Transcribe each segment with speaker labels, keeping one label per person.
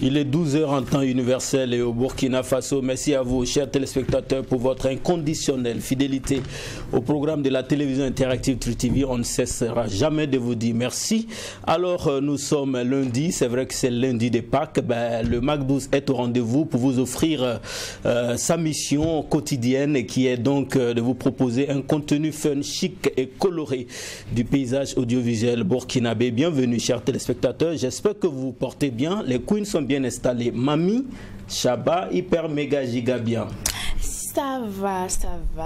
Speaker 1: Il est 12 h en temps universel et au Burkina Faso. Merci à vous, chers téléspectateurs, pour votre inconditionnelle fidélité au programme de la télévision interactive Truth TV. On ne cessera jamais de vous dire merci. Alors, nous sommes lundi. C'est vrai que c'est lundi de Pâques. Le Mac12 est au rendez-vous pour vous offrir sa mission quotidienne qui est donc de vous proposer un contenu fun, chic et coloré du paysage audiovisuel burkinabé. Bienvenue, chers téléspectateurs. J'espère que vous vous portez bien. Les queens sont bien installées. Mami, Chaba, hyper méga giga bien.
Speaker 2: Ça va,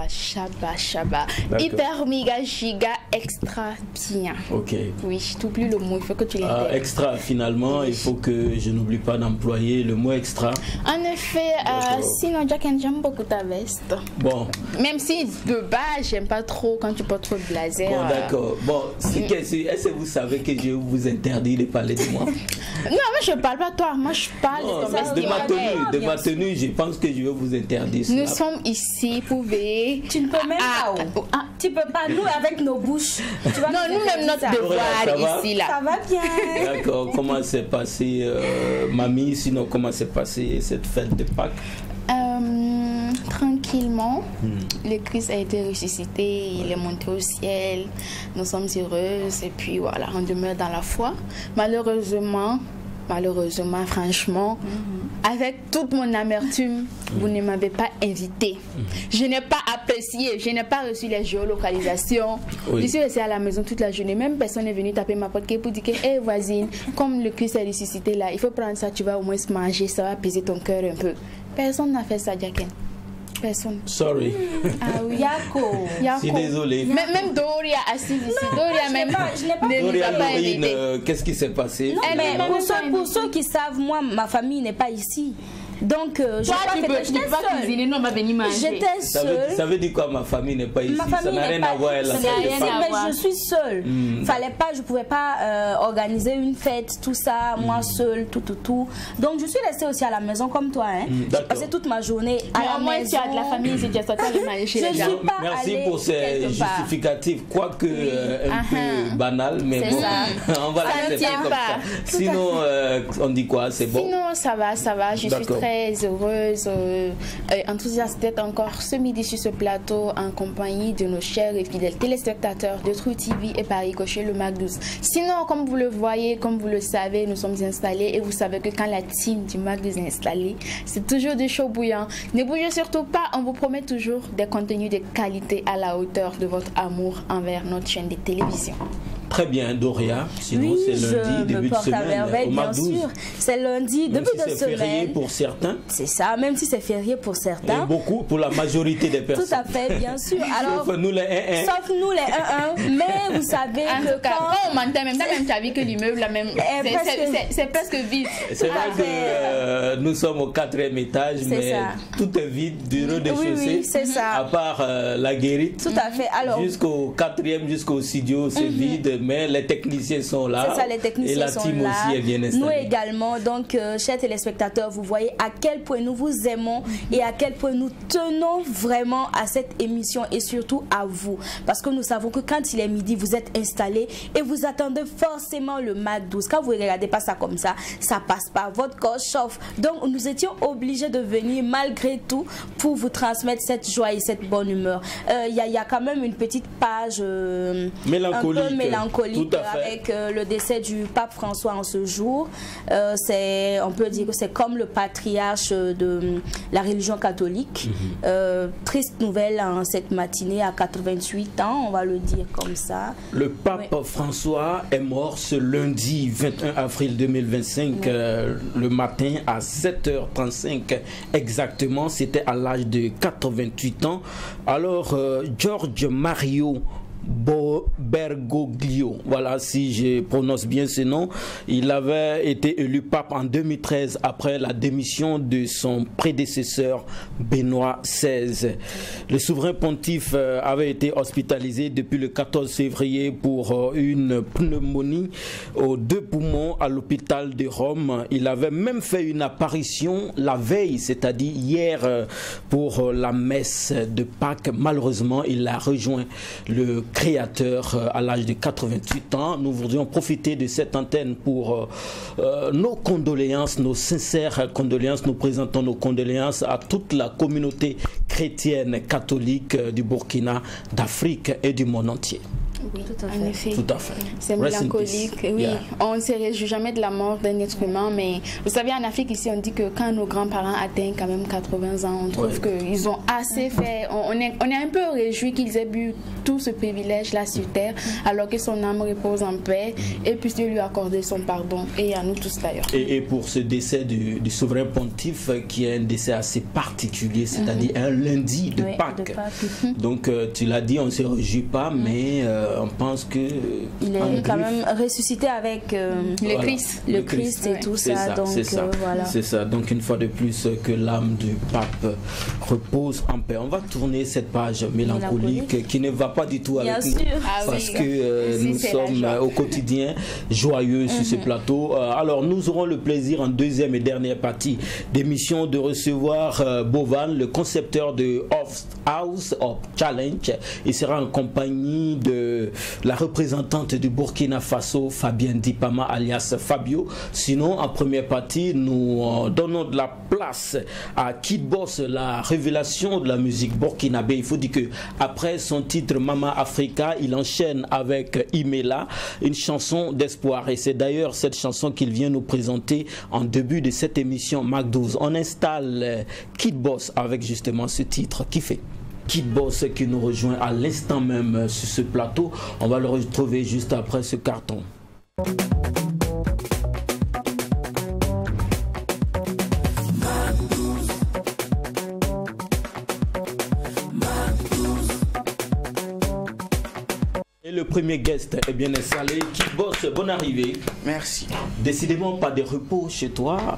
Speaker 2: Chaba. Hyper méga giga extra bien.
Speaker 1: Ok.
Speaker 2: Oui, je t'oublie le mot, il faut que tu l'intègres.
Speaker 1: Extra, finalement, il faut que je n'oublie pas d'employer le mot extra.
Speaker 2: En effet, sinon, Jack, j'aime beaucoup ta veste.
Speaker 1: Bon.
Speaker 2: Même si de base, j'aime pas trop quand tu portes trop de blazer.
Speaker 1: Bon, d'accord. Bon, est-ce que vous savez que je vous interdis de parler de moi?
Speaker 2: Non, mais je parle pas de toi. Moi, je parle
Speaker 1: de ma tenue, je pense que je vais vous interdire.
Speaker 2: Nous sommes ici pour veiller.
Speaker 3: Tu ne peux même pas. Tu peux pas, nous avec nos bouches. Tu vas
Speaker 2: non, nous-mêmes, notre devoir ici, là.
Speaker 3: Ça va bien.
Speaker 1: D'accord. Comment s'est passé, mamie, sinon comment s'est passée cette fête de Pâques?
Speaker 2: Tranquillement, le Christ a été ressuscité, il est monté au ciel, nous sommes heureuses et puis voilà, on demeure dans la foi. Malheureusement, franchement, avec toute mon amertume, vous ne m'avez pas invité. Je n'ai pas apprécié, je n'ai pas reçu les géolocalisations. Je suis restée à la maison toute la journée. Même personne n'est venu taper ma porte pour dire que, hé voisine, comme le Christ est ressuscité là, il faut prendre ça, tu vas au moins se manger, ça va apaiser ton cœur un peu. Personne n'a fait ça, Jacken. Personne.
Speaker 1: Sorry.
Speaker 2: Ah oui.
Speaker 3: Yako.
Speaker 1: Je suis désolé.
Speaker 2: Même Doria assise ici. Doria même.
Speaker 1: Doria, qu'est-ce qui s'est passé?
Speaker 3: Non, mais pour ceux qui savent, moi, ma famille n'est pas ici. Donc, je j'étais seule.
Speaker 1: Ça veut dire quoi, ma famille n'est pas ici?
Speaker 3: Ça n'a rien à voir. Mais je suis seule. Fallait pas, je pouvais pas organiser une fête, tout ça, moi seule, tout. Donc, je suis restée aussi à la maison comme toi. J'ai passé toute ma journée à la maison.
Speaker 2: Tu as de la famille, c'est déjà sorti de mal chez les gens.
Speaker 1: Merci pour ces justificatifs, quoique un peu banal, mais bon, on va la laisser comme ça. Sinon, on dit quoi? C'est bon?
Speaker 2: Sinon, ça va. Je suis très heureuse, enthousiaste d'être encore ce midi sur ce plateau en compagnie de nos chers et fidèles téléspectateurs de Truth TV et Paris Cocher le Mac12. Sinon, comme vous le voyez, comme vous le savez, nous sommes installés et vous savez que quand la team du Mac12 est installée, c'est toujours de chaud bouillant. Ne bougez surtout pas, on vous promet toujours des contenus de qualité à la hauteur de votre amour envers notre chaîne de télévision.
Speaker 1: Très bien, Doria. Sinon, c'est lundi, début de semaine.
Speaker 3: Bien sûr. C'est lundi, début de semaine.
Speaker 1: C'est férié pour certains.
Speaker 3: C'est ça, même si c'est férié pour certains.
Speaker 1: Et beaucoup pour la majorité des personnes.
Speaker 3: Tout à fait, bien sûr. Alors,
Speaker 1: sauf nous les 1-1.
Speaker 3: Sauf nous les 1-1. Mais vous savez que
Speaker 2: quand on m'entend, même tu as vu que l'immeuble, c'est presque vide.
Speaker 1: C'est vrai que nous sommes au 4e étage, mais tout est vide du rez-de-chaussée.
Speaker 3: Oui, c'est ça.
Speaker 1: À part la guérite.
Speaker 3: Tout à fait. Alors,
Speaker 1: jusqu'au 4e, jusqu'au studio, c'est vide. Mais les techniciens sont là.
Speaker 3: C'est ça, les techniciens sont là.
Speaker 1: Et la team aussi est bien installée.
Speaker 3: Nous également. Donc, chers téléspectateurs, vous voyez à quel point nous vous aimons et à quel point nous tenons vraiment à cette émission et surtout à vous. Parce que nous savons que quand il est midi, vous êtes installés et vous attendez forcément le Mac12. Quand vous ne regardez pas ça comme ça, ça passe pas. Votre corps chauffe. Donc, nous étions obligés de venir malgré tout pour vous transmettre cette joie et cette bonne humeur. Il y a quand même une petite page
Speaker 1: mélancolique.
Speaker 3: Un peu mélancolique avec le décès du pape François en ce jour. On peut dire que c'est comme le patriarche de la religion catholique. Triste nouvelle en cette matinée à 88 ans, on va le dire comme ça.
Speaker 1: Le pape François est mort ce lundi 21 avril 2025, le matin à 7h35 exactement. C'était à l'âge de 88 ans. Alors, George Mario Bergoglio, voilà si je prononce bien ce nom, il avait été élu pape en 2013 après la démission de son prédécesseur Benoît XVI. Le souverain pontife avait été hospitalisé depuis le 14 février pour une pneumonie aux 2 poumons à l'hôpital de Rome. Il avait même fait une apparition la veille, c'est-à-dire hier, pour la messe de Pâques. Malheureusement, il a rejoint le créateur à l'âge de 88 ans. Nous voudrions profiter de cette antenne pour nos condoléances, nos sincères condoléances. Nous présentons nos condoléances à toute la communauté chrétienne catholique du Burkina, d'Afrique et du monde entier.
Speaker 2: Oui, en effet.
Speaker 1: Tout à fait.
Speaker 2: C'est mélancolique. Oui, on ne se réjouit jamais de la mort d'un être humain, mais vous savez, en Afrique, ici, on dit que quand nos grands-parents atteignent quand même 80 ans, on trouve qu'ils ont assez fait. On est un peu réjouis qu'ils aient eu tout ce privilège-là sur terre, alors que son âme repose en paix, et puisse Dieu lui accorder son pardon, et à nous tous d'ailleurs.
Speaker 1: Et pour ce décès du souverain pontife, qui est un décès assez particulier, c'est-à-dire un lundi de Pâques. Donc, tu l'as dit, on ne se réjouit pas, mais on pense que
Speaker 3: il est quand même ressuscité avec le Christ et tout ça. Donc voilà.
Speaker 1: C'est ça. Donc une fois de plus, que l'âme du pape repose en paix. On va tourner cette page mélancolique qui ne va pas du tout avec nous, parce que nous sommes au quotidien joyeux sur ce plateau. Alors nous aurons le plaisir en deuxième et dernière partie d'émission de recevoir Bovan, le concepteur de House of Challenge. Il sera en compagnie de la représentante du Burkina Faso, Fabienne Dipama alias Fabio. Sinon, en première partie, nous donnons de la place à Kid Boss, la révélation de la musique burkinabé. Il faut dire que après son titre Mama Africa, il enchaîne avec Imela, une chanson d'espoir. Et c'est d'ailleurs cette chanson qu'il vient nous présenter en début de cette émission Mac 12. On installe Kid Boss avec justement ce titre qui fait Kid Boss qui nous rejoint à l'instant même sur ce plateau. On va le retrouver juste après ce carton. Et le premier guest est bien installé. Kid Boss, bonne arrivée.
Speaker 4: Merci.
Speaker 1: Décidément, pas de repos chez toi,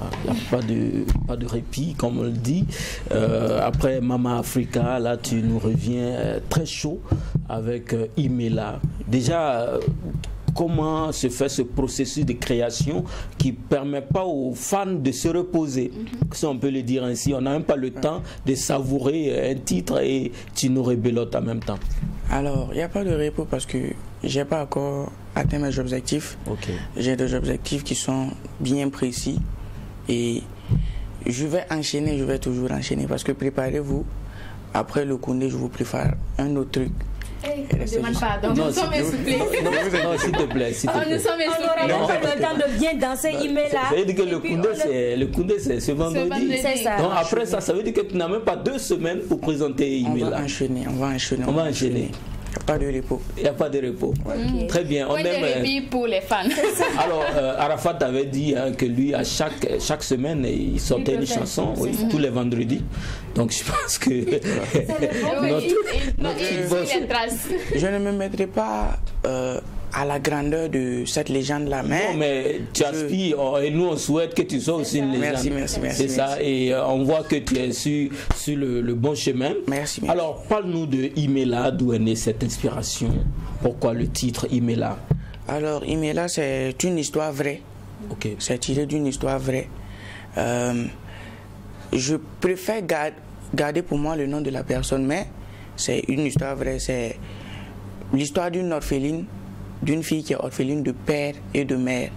Speaker 1: pas de répit, comme on le dit. Après Mama Africa, là, tu nous reviens très chaud avec Imela. Déjà, comment se fait ce processus de création qui ne permet pas aux fans de se reposer, si on peut le dire ainsi. On n'a même pas le temps de savourer un titre et tu nous rebelotes en même temps.
Speaker 4: Alors, il n'y a pas de repos parce que je n'ai pas encore atteint mes objectifs. J'ai des objectifs qui sont bien précis et je vais enchaîner, je vais toujours enchaîner parce que préparez-vous, après le Koundé, je vous prépare un autre truc.
Speaker 2: Ne demande pas, donc nous sommes essoufflés.
Speaker 1: Non, s'il te plaît, s'il te plaît.
Speaker 2: Nous sommes essoufflés.
Speaker 3: On aura le temps de bien danser, Imela.
Speaker 1: Ça veut dire que le Koundé, c'est ce vendredi.
Speaker 3: C'est ça.
Speaker 1: Donc après ça veut dire que tu n'as même pas 2 semaines pour présenter Imela.
Speaker 4: On va enchaîner. Il n'y a pas de repos.
Speaker 1: Il n'y a pas de repos. Très bien. On aime
Speaker 2: répit pour les fans.
Speaker 1: Alors, Arafat avait dit que lui, à chaque semaine, il sortait une chanson, tous les vendredis. Donc, je pense que
Speaker 4: je ne me mettrai pas à la grandeur de cette légende-là.
Speaker 1: Non, mais tu aspires et nous, on souhaite que tu sois aussi une légende.
Speaker 4: Merci.
Speaker 1: C'est ça, et on voit que tu es sur le bon chemin.
Speaker 4: Merci.
Speaker 1: Alors, parle-nous de Imela, d'où est née cette inspiration. Pourquoi le titre Imela?
Speaker 4: Alors, Imela, c'est une histoire vraie. C'est tiré d'une histoire vraie. Je préfère garder pour moi le nom de la personne, mais c'est une histoire vraie. C'est l'histoire d'une orpheline, d'une fille qui est orpheline de père et de mère.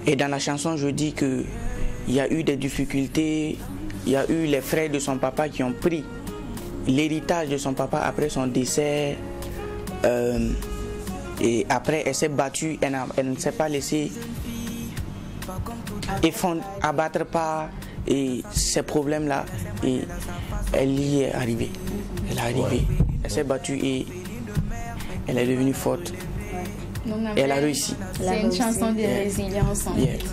Speaker 4: Et dans la chanson, je dis qu'il y a eu des difficultés, il y a eu les frères de son papa qui ont pris l'héritage de son papa après son décès. Et après, elle s'est battue, elle ne s'est pas laissée abattre par ces problèmes-là. Et elle y est arrivée. Elle s'est battue et elle est devenue forte. Elle a réussi.
Speaker 2: C'est une chanson de résilience.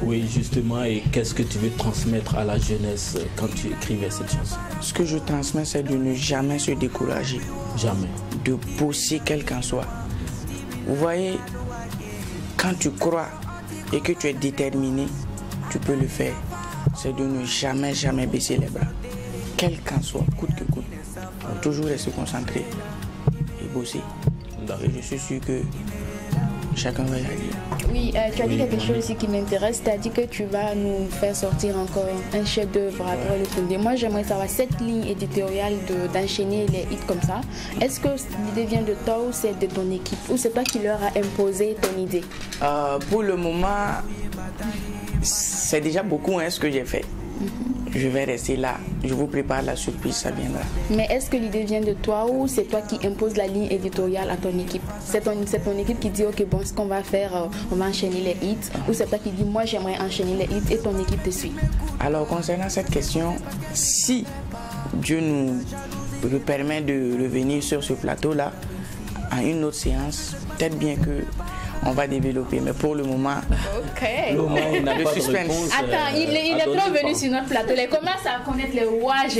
Speaker 1: Oui, justement. Et qu'est-ce que tu veux transmettre à la jeunesse quand tu écrivais cette chanson?
Speaker 4: Ce que je transmets, c'est de ne jamais se décourager.
Speaker 1: Jamais.
Speaker 4: De bosser quel qu'en soit. Vous voyez, quand tu crois et que tu es déterminé, tu peux le faire. C'est de ne jamais baisser les bras. Quel qu'en soit, coûte que coûte. Toujours rester concentré et bosser. Et je suis sûr que chacun va y arriver.
Speaker 2: Oui, tu as dit quelque chose aussi qui m'intéresse. Tu as dit que tu vas nous faire sortir encore un chef-d'œuvre après le Koundé. Moi, j'aimerais savoir cette ligne éditoriale d'enchaîner les hits comme ça. Est-ce que l'idée vient de toi ou c'est de ton équipe? Ou c'est toi qui leur a imposé ton idée?
Speaker 4: Pour le moment, c'est déjà beaucoup ce que j'ai fait. Je vais rester là. Je vous prépare la surprise, ça viendra.
Speaker 2: Mais est-ce que l'idée vient de toi ou c'est toi qui imposes la ligne éditoriale à ton équipe? C'est ton équipe qui dit ok, bon, ce qu'on va faire, on va enchaîner les hits, ou c'est toi qui dis moi j'aimerais enchaîner les hits et ton équipe te suit?
Speaker 4: Alors concernant cette question, si Dieu nous permet de revenir sur ce plateau-là à une autre séance, peut-être bien que on va développer, mais pour le moment,
Speaker 1: il n'a pas de réponse.
Speaker 2: Attends, il est trop venu sur notre plateau. Il commence à connaître les rouages.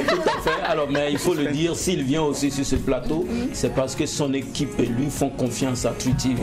Speaker 1: Tout à fait. Alors, mais il faut le dire, s'il vient aussi sur ce plateau, c'est parce que son équipe et lui font confiance à True TV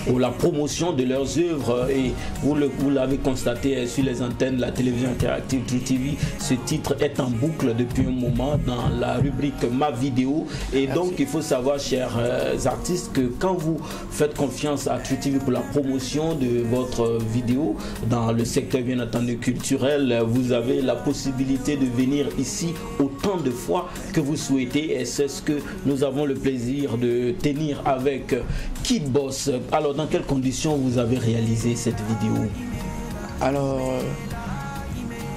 Speaker 1: pour la promotion de leurs œuvres. Et vous l'avez constaté sur les antennes de la télévision interactive True TV, ce titre est en boucle depuis un moment dans la rubrique Ma Vidéo. Et donc, il faut savoir, chers artistes, que quand vous faites confiance à True TV pour la promotion de votre vidéo dans le secteur bien entendu culturel, vous avez la possibilité de venir ici autant de fois que vous souhaitez, et c'est ce que nous avons le plaisir de tenir avec Kid Boss. Alors, dans quelles conditions vous avez réalisé cette vidéo?
Speaker 4: Alors,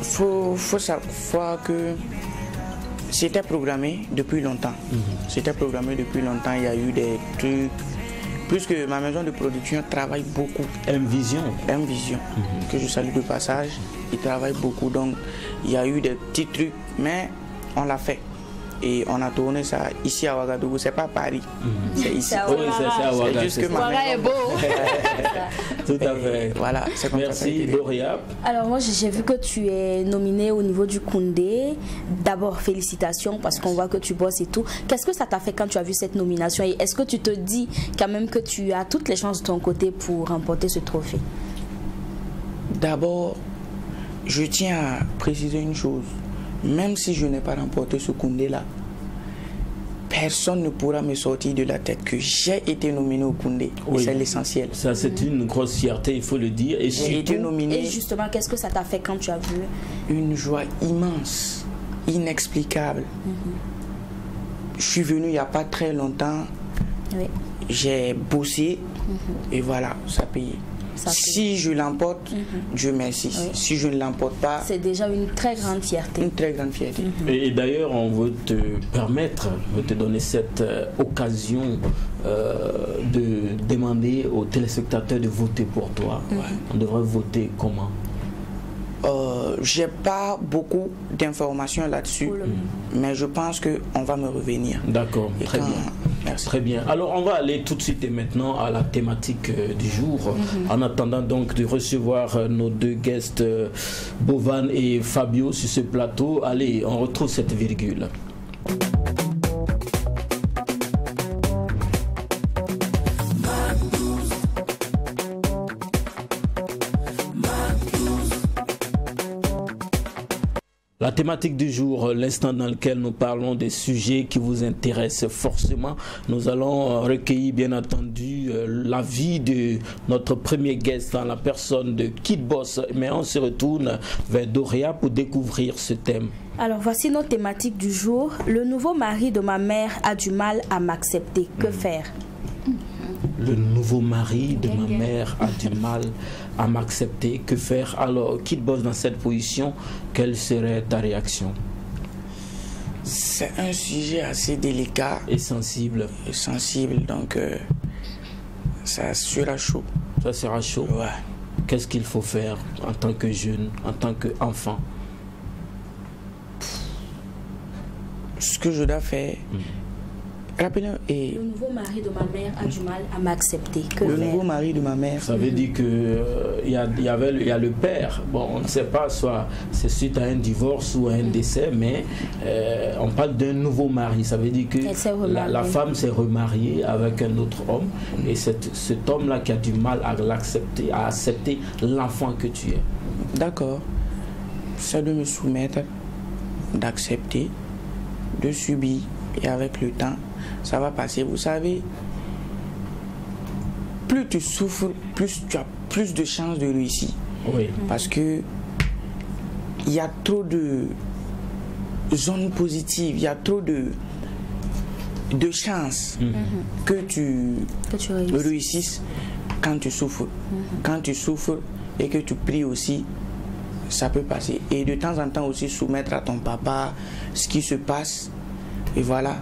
Speaker 4: faut savoir que c'était programmé depuis longtemps. C'était programmé depuis longtemps. Il y a eu des trucs. Puisque ma maison de production travaille beaucoup. M-Vision, que je salue de passage, il travaille beaucoup. Donc, il y a eu des petits trucs, mais on l'a fait. Et on a tourné ça ici à Ouagadougou, c'est pas Paris, c'est ici.
Speaker 1: Oui, c'est à Ouagadougou.
Speaker 2: C'est juste que ma maison... est beau.
Speaker 1: Tout à fait.
Speaker 4: Voilà, c'est comme ça.
Speaker 1: Merci, Doria.
Speaker 3: Alors moi, j'ai vu que tu es nominé au niveau du Koundé. D'abord, félicitations parce qu'on voit que tu bosses et tout. Qu'est-ce que ça t'a fait quand tu as vu cette nomination? Et est-ce que tu te dis quand même que tu as toutes les chances de ton côté pour remporter ce trophée?
Speaker 4: D'abord, je tiens à préciser une chose. Même si je n'ai pas remporté ce Koundé-là, personne ne pourra me sortir de la tête que j'ai été nominé au Koundé. Oui. C'est l'essentiel.
Speaker 1: Ça, c'est une grosse fierté, il faut le dire. Et
Speaker 4: j'ai été nominé.
Speaker 3: Et justement, qu'est-ce que ça t'a fait quand tu as vu?
Speaker 4: Une joie immense, inexplicable. Je suis venu il n'y a pas très longtemps. Oui. J'ai bossé et voilà, ça paye. Si je l'emporte, Dieu merci. Oui. Si je ne l'emporte pas...
Speaker 3: C'est déjà une très grande fierté.
Speaker 4: Une très grande fierté.
Speaker 1: Et d'ailleurs, on veut te permettre, on veut te donner cette occasion de demander aux téléspectateurs de voter pour toi. On devrait voter comment?
Speaker 4: J'ai pas beaucoup d'informations là-dessus, mais je pense qu'on va me revenir.
Speaker 1: D'accord, très bien.
Speaker 4: Merci.
Speaker 1: Très bien. Alors, on va aller tout de suite et maintenant à la thématique du jour. En attendant donc de recevoir nos deux guests, Bovan et Fabio, sur ce plateau. Allez, on retrouve cette virgule. La thématique du jour, l'instant dans lequel nous parlons des sujets qui vous intéressent forcément. Nous allons recueillir bien entendu l'avis de notre premier guest dans la personne de Kid Boss. Mais on se retourne vers Doria pour découvrir ce thème.
Speaker 3: Alors voici notre thématique du jour. Le nouveau mari de ma mère a du mal à m'accepter. Que faire?
Speaker 1: Le nouveau mari de ma mère a du mal à m'accepter. Que faire? Alors, Kid Boss, dans cette position, quelle serait ta réaction?
Speaker 4: C'est un sujet assez délicat.
Speaker 1: Et sensible.
Speaker 4: Et sensible, donc ça sera chaud.
Speaker 1: Ça sera chaud?
Speaker 4: Ouais.
Speaker 1: Qu'est-ce qu'il faut faire en tant que jeune, en tant qu'enfant?
Speaker 4: Ce que je dois faire...
Speaker 3: Le nouveau mari de ma mère a du mal à m'accepter.
Speaker 4: Le nouveau mari de ma mère.
Speaker 1: Ça veut dire que il y a le père. Bon, on ne sait pas, soit c'est suite à un divorce ou à un décès, mais on parle d'un nouveau mari. Ça veut dire que la femme s'est remariée avec un autre homme, et cet homme-là qui a du mal à l'accepter, à accepter l'enfant que tu es.
Speaker 4: D'accord. C'est de me soumettre, d'accepter, de subir, et avec le temps, ça va passer. Vous savez, plus tu souffres, plus tu as plus de chances de réussir.
Speaker 1: Oui.
Speaker 4: Parce que il y a trop de zones positives, il y a trop de chances que tu réussisses quand tu souffres. Quand tu souffres et que tu pries aussi, ça peut passer. Et de temps en temps aussi soumettre à ton papa ce qui se passe. Et voilà,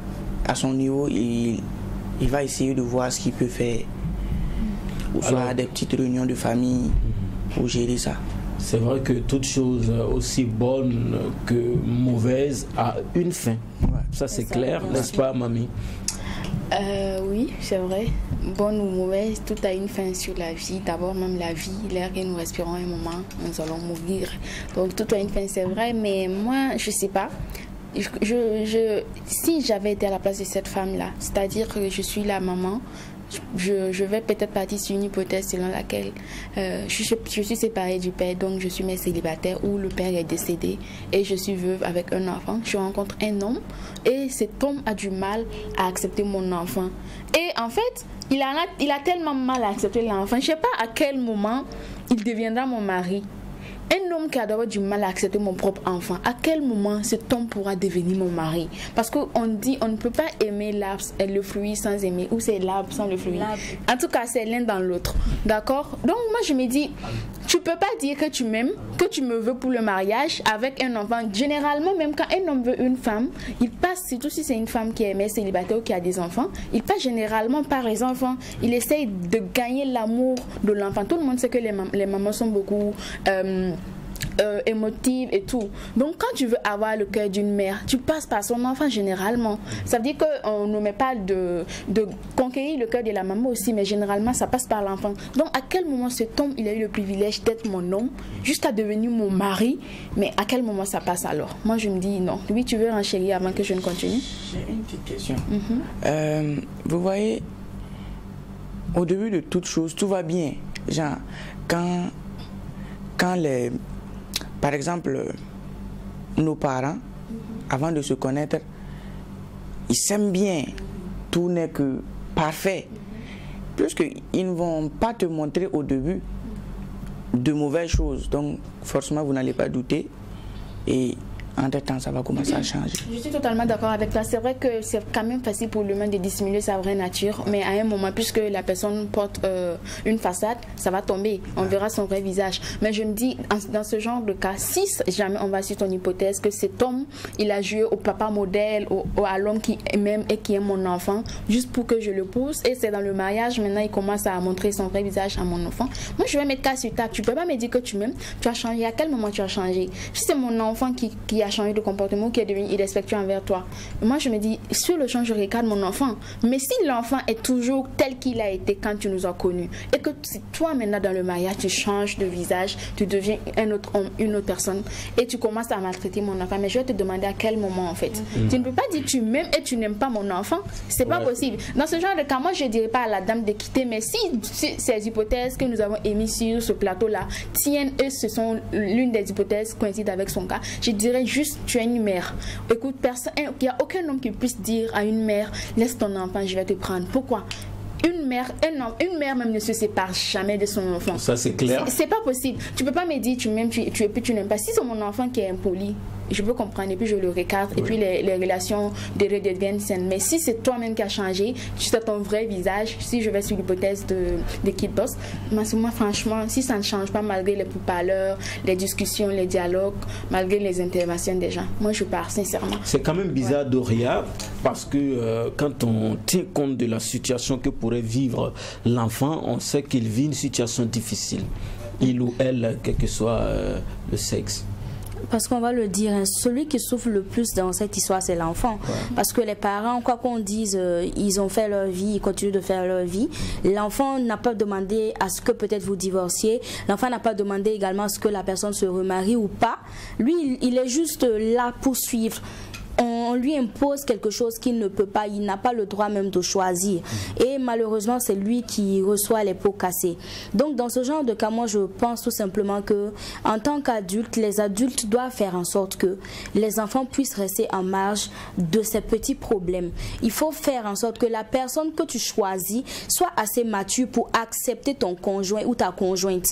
Speaker 4: à son niveau, il va essayer de voir ce qu'il peut faire. Ou soit des petites réunions de famille pour gérer ça.
Speaker 1: C'est vrai que toute chose aussi bonne que mauvaise a une fin. Ouais. Ça c'est clair, n'est-ce pas, mamie?
Speaker 2: Oui, c'est vrai. Bonne ou mauvaise, tout a une fin sur la vie. D'abord, même la vie, l'air que nous respirons un moment, nous allons mourir. Donc tout a une fin, c'est vrai. Mais moi, je sais pas. Si j'avais été à la place de cette femme-là, c'est-à-dire que je suis la maman, je vais peut-être partir sur une hypothèse selon laquelle je suis séparée du père, donc je suis mère célibataire où le père est décédé et je suis veuve avec un enfant. Je rencontre un homme et cet homme a du mal à accepter mon enfant. Et en fait, il a tellement mal à accepter l'enfant. Je ne sais pas à quel moment il deviendra mon mari. Un homme qui a d'abord du mal à accepter mon propre enfant, à quel moment cet homme pourra devenir mon mari? Parce qu'on dit on ne peut pas aimer l'arbre et le fruit sans aimer, ou c'est l'arbre sans le fruit. En tout cas, c'est l'un dans l'autre. D'accord? Donc moi je me dis, tu peux pas dire que tu m'aimes, que tu me veux pour le mariage avec un enfant. Généralement, même quand un homme veut une femme, il passe, surtout si c'est une femme qui est mère célibataire ou qui a des enfants, il passe généralement par les enfants. Il essaye de gagner l'amour de l'enfant. Tout le monde sait que les mamans sont beaucoup émotive et tout. Donc quand tu veux avoir le cœur d'une mère, tu passes par son enfant généralement. Ça veut dire qu'on ne met pas de conquérir le cœur de la maman aussi, mais généralement ça passe par l'enfant. Donc à quel moment cet homme il a eu le privilège d'être mon homme jusqu'à devenir mon mari? Mais à quel moment ça passe alors? Moi je me dis non. Oui, tu veux renchérir avant que je ne continue?
Speaker 4: J'ai une petite question. Vous voyez, au début de toute chose, tout va bien. Genre, quand les... Par exemple, nos parents, avant de se connaître, ils s'aiment bien. Tout n'est que parfait. Puisqu'ils ne vont pas te montrer au début de mauvaises choses. Donc, forcément, vous n'allez pas douter. Et entre-temps, ça va commencer à changer.
Speaker 2: Je suis totalement d'accord avec toi. C'est vrai que c'est quand même facile pour l'humain de dissimuler sa vraie nature. Mais à un moment, puisque la personne porte une façade, ça va tomber. On verra son vrai visage. Mais je me dis, dans ce genre de cas, si jamais on va sur ton hypothèse que cet homme, il a joué au papa modèle, à l'homme qui m'aime et qui aime mon enfant, juste pour que je le pousse. Et c'est dans le mariage, maintenant, il commence à montrer son vrai visage à mon enfant. Moi, je vais mettre cas sur table. Tu peux pas me dire que tu m'aimes. Tu as changé. À quel moment tu as changé? Si c'est mon enfant qui a changé de comportement, qui est devenu irrespectueux envers toi, moi je me dis, sur le champ je regarde mon enfant. Mais si l'enfant est toujours tel qu'il a été quand tu nous as connus, et que toi maintenant dans le mariage tu changes de visage, tu deviens un autre homme, une autre personne, et tu commences à maltraiter mon enfant, mais je vais te demander à quel moment en fait. Tu ne peux pas dire tu m'aimes et tu n'aimes pas mon enfant. C'est pas possible. Dans ce genre de cas, moi je dirais pas à la dame de quitter, mais si ces hypothèses que nous avons émises sur ce plateau là tiennent, et ce sont l'une des hypothèses coïncide avec son cas, je dirais juste tu es une mère. Écoute, il n'y a aucun homme qui puisse dire à une mère, laisse ton enfant, je vais te prendre. Pourquoi? Une mère même ne se sépare jamais de son enfant.
Speaker 1: Ça c'est clair.
Speaker 2: C'est pas possible. Tu peux pas me dire tu m'aimes, tu n'aimes pas. Si c'est mon enfant qui est impoli, je peux comprendre et puis je le recadre et puis les relations deviennent saines. Mais si c'est toi-même qui as changé, tu sais ton vrai visage, si je vais sur l'hypothèse de Kid Boss, moi franchement, si ça ne change pas malgré les pourparlers, les discussions, les dialogues, malgré les interventions des gens, moi je pars sincèrement.
Speaker 1: C'est quand même bizarre, Doria, parce que quand on tient compte de la situation que pourrait vivre l'enfant, on sait qu'il vit une situation difficile, il ou elle, quel que soit le sexe.
Speaker 3: Parce qu'on va le dire, hein, celui qui souffre le plus dans cette histoire, c'est l'enfant. Ouais. Parce que les parents, quoi qu'on dise, ils ont fait leur vie, ils continuent de faire leur vie. L'enfant n'a pas demandé à ce que peut-être vous divorciez. L'enfant n'a pas demandé également à ce que la personne se remarie ou pas. Lui, il est juste là pour suivre. on lui impose quelque chose qu'il ne peut pas, il n'a pas le droit même de choisir. Et malheureusement, c'est lui qui reçoit les pots cassés. Donc dans ce genre de cas, moi je pense tout simplement que en tant qu'adultes, les adultes doivent faire en sorte que les enfants puissent rester en marge de ces petits problèmes. Il faut faire en sorte que la personne que tu choisis soit assez mature pour accepter ton conjoint ou ta conjointe.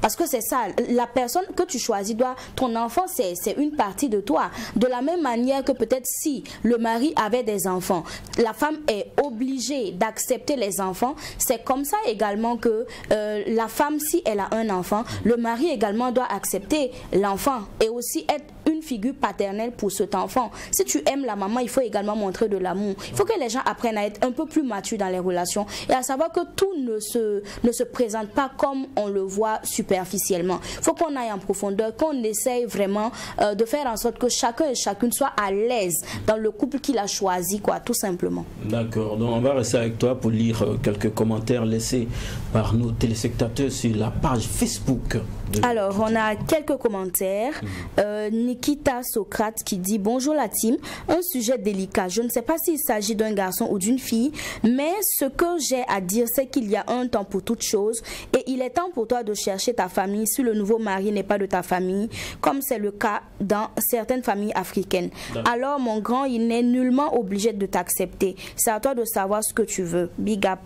Speaker 3: Parce que c'est ça, la personne que tu choisis ton enfant c'est une partie de toi. De la même manière que peut-être si le mari avait des enfants, la femme est obligée d'accepter les enfants, c'est comme ça également que la femme, si elle a un enfant, le mari également doit accepter l'enfant et aussi être une figure paternelle pour cet enfant. Si tu aimes la maman, il faut également montrer de l'amour. Il faut que les gens apprennent à être un peu plus matures dans les relations et à savoir que tout ne se présente pas comme on le voit superficiellement. Il faut qu'on aille en profondeur, qu'on essaye vraiment de faire en sorte que chacun et chacune soit à l'aise dans le couple qu'il a choisi, quoi, tout simplement.
Speaker 1: D'accord, donc on va rester avec toi pour lire quelques commentaires laissés par nos téléspectateurs sur la page Facebook.
Speaker 3: Alors, on a quelques commentaires. Nikita Socrate qui dit: bonjour la team, un sujet délicat. Je ne sais pas s'il s'agit d'un garçon ou d'une fille, mais ce que j'ai à dire, c'est qu'il y a un temps pour toute chose et il est temps pour toi de chercher ta famille si le nouveau mari n'est pas de ta famille, comme c'est le cas dans certaines familles africaines. Alors, mon grand, il n'est nullement obligé de t'accepter. C'est à toi de savoir ce que tu veux. Big up.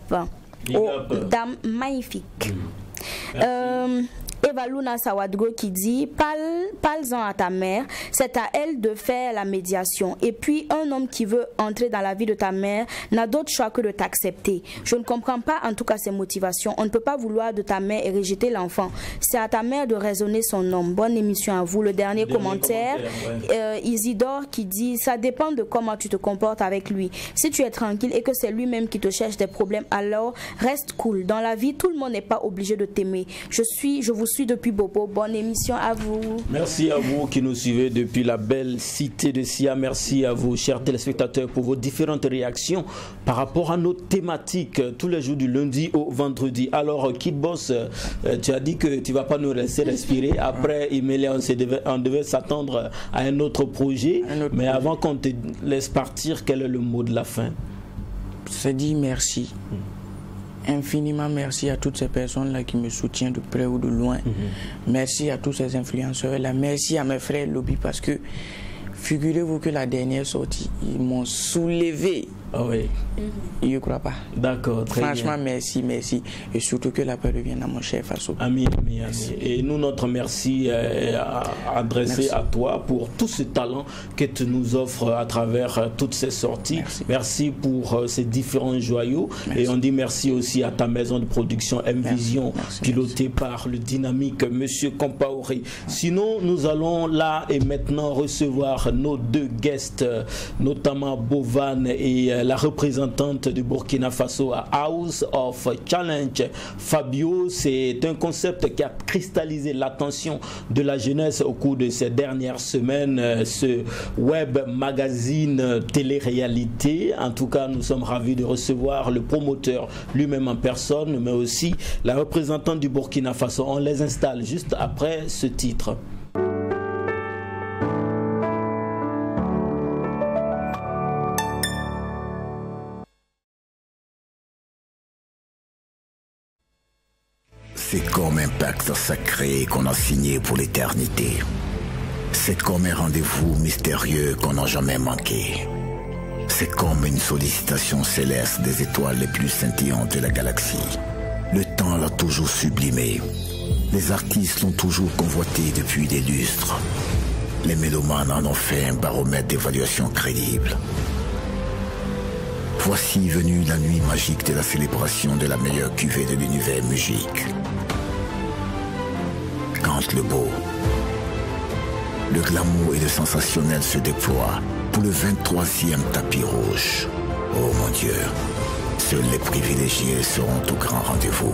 Speaker 3: Dame magnifique. Eva Luna Sawadgo qui dit: parle-en à ta mère, c'est à elle de faire la médiation. Et puis un homme qui veut entrer dans la vie de ta mère n'a d'autre choix que de t'accepter. Je ne comprends pas en tout cas ses motivations. On ne peut pas vouloir de ta mère et rejeter l'enfant. C'est à ta mère de raisonner son homme. Bonne émission à vous. Le dernier commentaire, Isidore qui dit: ça dépend de comment tu te comportes avec lui. Si tu es tranquille et que c'est lui-même qui te cherche des problèmes, alors reste cool. Dans la vie, tout le monde n'est pas obligé de t'aimer. Je vous suis depuis Bobo. Bonne émission à vous.
Speaker 1: Merci à vous qui nous suivez depuis la belle cité de Sia. Merci à vous, chers téléspectateurs, pour vos différentes réactions par rapport à nos thématiques tous les jours du lundi au vendredi. Alors, Kid Boss, tu as dit que tu ne vas pas nous laisser respirer. Après, on devait s'attendre à un autre projet. Mais avant qu'on te laisse partir, quel est le mot de la fin?
Speaker 4: C'est dit merci. Infiniment merci à toutes ces personnes-là qui me soutiennent de près ou de loin. Merci à tous ces influenceurs-là. Merci à mes frères Lobby parce que figurez-vous que la dernière sortie, ils m'ont soulevé.
Speaker 1: Ah oui.
Speaker 4: Je ne crois pas.
Speaker 1: D'accord, très
Speaker 4: Franchement,
Speaker 1: bien.
Speaker 4: Merci, merci. Et surtout que la paix revienne à mon cher Faso.
Speaker 1: Amis. Et nous, notre merci est adressé à toi pour tout ce talent que tu nous offres à travers toutes ces sorties. Merci pour ces différents joyaux. Merci. Et on dit merci aussi à ta maison de production M-Vision, pilotée par le dynamique Monsieur Compaoré. Sinon, nous allons là et maintenant recevoir nos deux guests, notamment Bovan et la représentante du Burkina Faso à House of Challenge. Fabio, c'est un concept qui a cristallisé l'attention de la jeunesse au cours de ces dernières semaines. Ce web magazine télé-réalité. En tout cas, nous sommes ravis de recevoir le promoteur lui-même en personne, mais aussi la représentante du Burkina Faso. On les installe juste après ce titre.
Speaker 5: C'est comme un pacte sacré qu'on a signé pour l'éternité. C'est comme un rendez-vous mystérieux qu'on n'a jamais manqué. C'est comme une sollicitation céleste des étoiles les plus scintillantes de la galaxie. Le temps l'a toujours sublimé. Les artistes l'ont toujours convoité depuis des lustres. Les mélomanes en ont fait un baromètre d'évaluation crédible. Voici venue la nuit magique de la célébration de la meilleure cuvée de l'univers musique. Quand le beau, le glamour et le sensationnel se déploient pour le 23e tapis rouge. Oh mon Dieu, seuls les privilégiés seront au grand rendez-vous.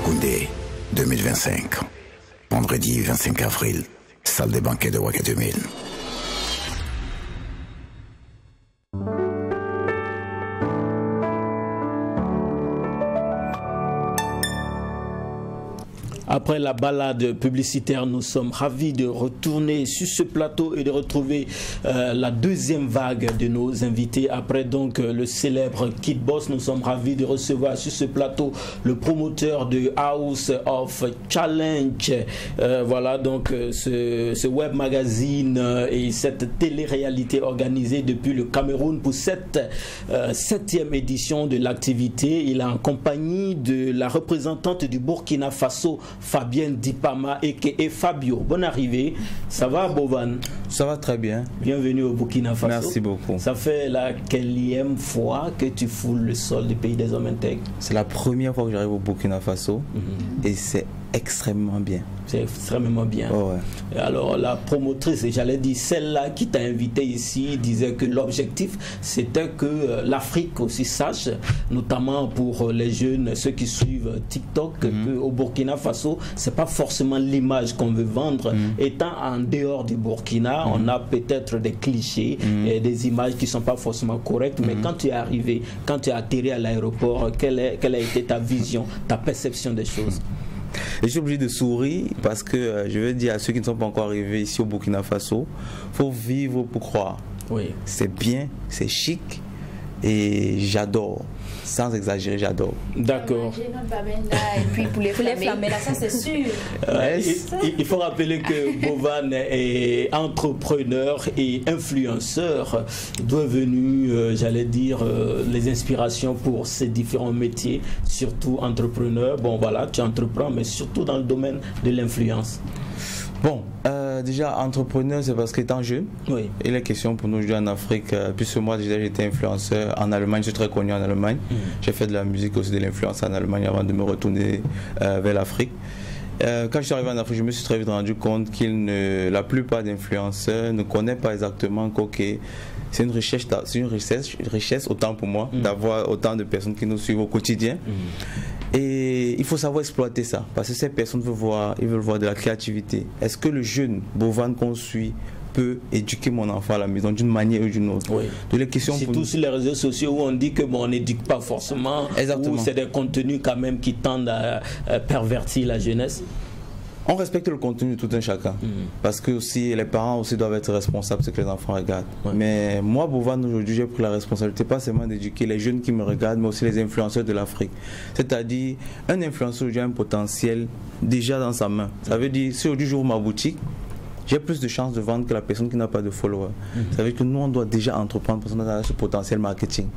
Speaker 5: Koundé 2025, vendredi 25 avril, salle des banquets de Ouaga 2000.
Speaker 1: Après la balade publicitaire, nous sommes ravis de retourner sur ce plateau et de retrouver la deuxième vague de nos invités. Après donc le célèbre Kid Boss, nous sommes ravis de recevoir sur ce plateau le promoteur de House of Challenge. Voilà donc ce web magazine et cette télé-réalité organisée depuis le Cameroun pour cette 7e édition de l'activité. Il est en compagnie de la représentante du Burkina Faso, Fabienne Dipama et Fabio. Bonne arrivée. Ça va, Bovan?
Speaker 6: Ça va très bien.
Speaker 1: Bienvenue au Burkina Faso.
Speaker 6: Merci beaucoup.
Speaker 1: Ça fait la quelle fois que tu foules le sol du pays des hommes intègres?
Speaker 6: C'est la première fois que j'arrive au Burkina Faso et c'est extrêmement bien.
Speaker 1: C'est extrêmement bien.
Speaker 6: Oh ouais.
Speaker 1: Alors la promotrice, j'allais dire celle-là qui t'a invité ici, disait que l'objectif c'était que l'Afrique aussi sache, notamment pour les jeunes, ceux qui suivent TikTok, qu'au Burkina Faso, c'est pas forcément l'image qu'on veut vendre. Étant en dehors du Burkina, on a peut-être des clichés et des images qui sont pas forcément correctes, mais quand tu es arrivé, quand tu es atterri à l'aéroport, quelle a été ta vision, ta perception des choses?
Speaker 6: Et je suis obligé de sourire parce que je veux dire à ceux qui ne sont pas encore arrivés ici au Burkina Faso, il faut vivre pour croire.
Speaker 1: Oui.
Speaker 6: C'est bien, c'est chic et j'adore. Sans exagérer, j'adore.
Speaker 1: D'accord.
Speaker 3: Et puis pour les flammes, là, ça c'est sûr.
Speaker 1: Il faut rappeler que Bovan est entrepreneur et influenceur, devenu, j'allais dire, les inspirations pour ces différents métiers, surtout entrepreneur. Bon voilà, tu entreprends, mais surtout dans le domaine de l'influence.
Speaker 6: Bon, déjà entrepreneur, c'est parce qu'étant jeune,
Speaker 1: oui.
Speaker 6: Il est question pour nous aujourd'hui en Afrique, puisque moi déjà j'étais influenceur en Allemagne, je suis très connu en Allemagne. J'ai fait de la musique aussi, de l'influence en Allemagne avant de me retourner vers l'Afrique. Quand je suis arrivé en Afrique, je me suis très vite rendu compte la plupart d'influenceurs ne connaissent pas exactement que c'est une richesse autant pour moi d'avoir autant de personnes qui nous suivent au quotidien. Et il faut savoir exploiter ça, parce que ces personnes veulent voir de la créativité. Est-ce que le jeune Bovan qu'on suit peut éduquer mon enfant à la maison d'une manière ou d'une autre?
Speaker 1: Oui.
Speaker 6: De les questions
Speaker 1: surtout sur les réseaux sociaux où on dit que on n'éduque pas forcément.
Speaker 6: Exactement.
Speaker 1: Ou c'est des contenus quand même qui tendent à pervertir la jeunesse.
Speaker 6: On respecte le contenu de tout un chacun, parce que aussi, les parents aussi doivent être responsables de ce que les enfants regardent. Ouais. Mais moi, Bovan, aujourd'hui, j'ai pris la responsabilité pas seulement d'éduquer les jeunes qui me regardent, mais aussi les influenceurs de l'Afrique. C'est-à-dire, un influenceur aujourd'hui a un potentiel déjà dans sa main. Ça veut dire, si aujourd'hui j'ouvre ma boutique, j'ai plus de chances de vendre que la personne qui n'a pas de followers. Ça veut dire que nous, on doit déjà entreprendre parce qu'on a ce potentiel marketing.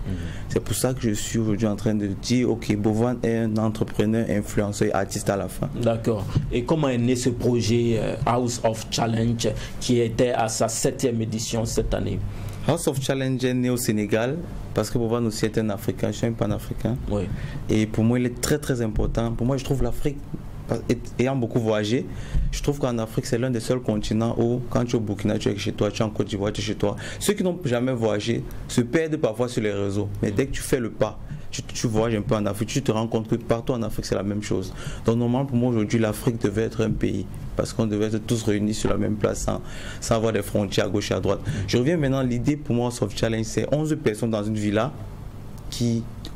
Speaker 6: C'est pour ça que je suis aujourd'hui en train de dire, ok, Bovan est un entrepreneur, influenceur et artiste à la fin.
Speaker 1: D'accord. Et comment est né ce projet House of Challenge qui était à sa 7e édition cette année?
Speaker 6: House of Challenge est né au Sénégal parce que Bovan aussi est un Africain, je suis un panafricain.
Speaker 1: Oui.
Speaker 6: Et pour moi, il est très très important. Pour moi, je trouve l'Afrique, ayant beaucoup voyagé, je trouve qu'en Afrique, c'est l'un des seuls continents où, quand tu es au Burkina, tu es chez toi, tu es en Côte d'Ivoire, tu es chez toi. Ceux qui n'ont jamais voyagé se perdent parfois sur les réseaux. Mais dès que tu fais le pas, tu voyages un peu en Afrique, tu te rends compte que partout en Afrique, c'est la même chose. Donc, normalement, pour moi, aujourd'hui, l'Afrique devait être un pays. Parce qu'on devait être tous réunis sur la même place sans avoir des frontières à gauche et à droite. Je reviens maintenant, l'idée pour moi, Soft Challenge, c'est 11 personnes dans une villa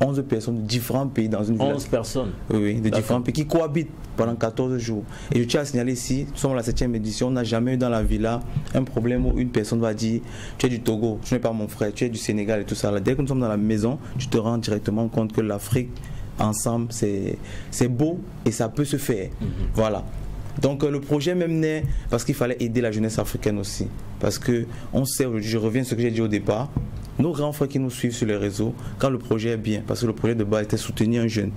Speaker 6: 11 personnes de différents pays dans une villa.
Speaker 1: 11 personnes.
Speaker 6: Oui, de différents pays qui cohabitent pendant 14 jours. Et je tiens à signaler ici, nous sommes à la 7e édition, on n'a jamais eu dans la villa un problème où une personne va dire tu es du Togo, tu n'es pas mon frère, tu es du Sénégal et tout ça. Dès que nous sommes dans la maison, tu te rends directement compte que l'Afrique, ensemble, c'est beau et ça peut se faire. Voilà. Donc le projet même naît parce qu'il fallait aider la jeunesse africaine aussi. Parce que on sait, je reviens à ce que j'ai dit au départ, nos grands frères qui nous suivent sur les réseaux, quand le projet est bien, parce que le projet de base était soutenir un jeune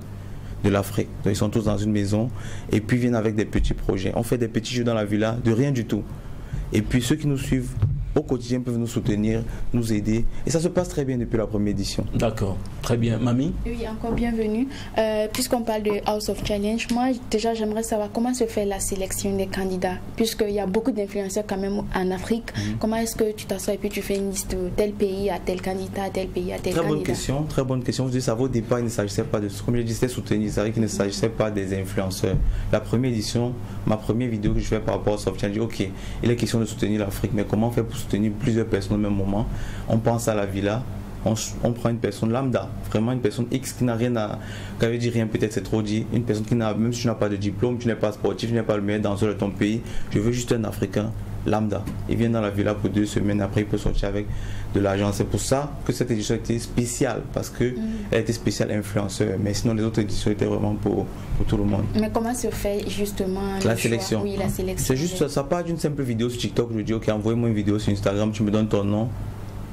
Speaker 6: de l'Afrique. Ils sont tous dans une maison et puis viennent avec des petits projets. On fait des petits jeux dans la villa, de rien du tout. Et puis ceux qui nous suivent au quotidien peuvent nous soutenir, nous aider. Et ça se passe très bien depuis la première édition.
Speaker 1: D'accord, très bien. Mamie?
Speaker 2: Oui, encore bienvenue. Puisqu'on parle de House of Challenge, moi déjà j'aimerais savoir comment se fait la sélection des candidats. Puisqu'il y a beaucoup d'influenceurs quand même en Afrique. Comment est-ce que tu t'assois et puis tu fais une liste de tel pays à tel candidat, tel pays à tel candidat?
Speaker 6: Très bonne question. Je dis ça, au départ, il ne s'agissait pas de ce comme je disais, soutenir. C'est vrai qu'il ne s'agissait pas des influenceurs. La première édition, ma première vidéo que je fais par rapport à Soft Challenge, ok, il est question de soutenir l'Afrique, mais comment on fait pour soutenir plusieurs personnes au même moment? On pense à la villa, on prend une personne lambda, vraiment une personne X qui n'a rien à... Quand je dis rien, peut-être c'est trop dit. Une personne qui n'a, même si tu n'as pas de diplôme, tu n'es pas sportif, tu n'es pas le meilleur danseur de ton pays, je veux juste un Africain lambda. Il vient dans la villa pour 2 semaines, après il peut sortir avec de l'argent. C'est pour ça que cette édition était spéciale, parce qu'elle était spéciale influenceur, mais sinon les autres éditions étaient vraiment pour tout le monde.
Speaker 2: Mais comment se fait justement
Speaker 6: la sélection?
Speaker 2: Oui, la sélection.
Speaker 6: C'est juste ça part d'une simple vidéo sur TikTok. Je dis ok, envoie-moi une vidéo sur Instagram, tu me donnes ton nom,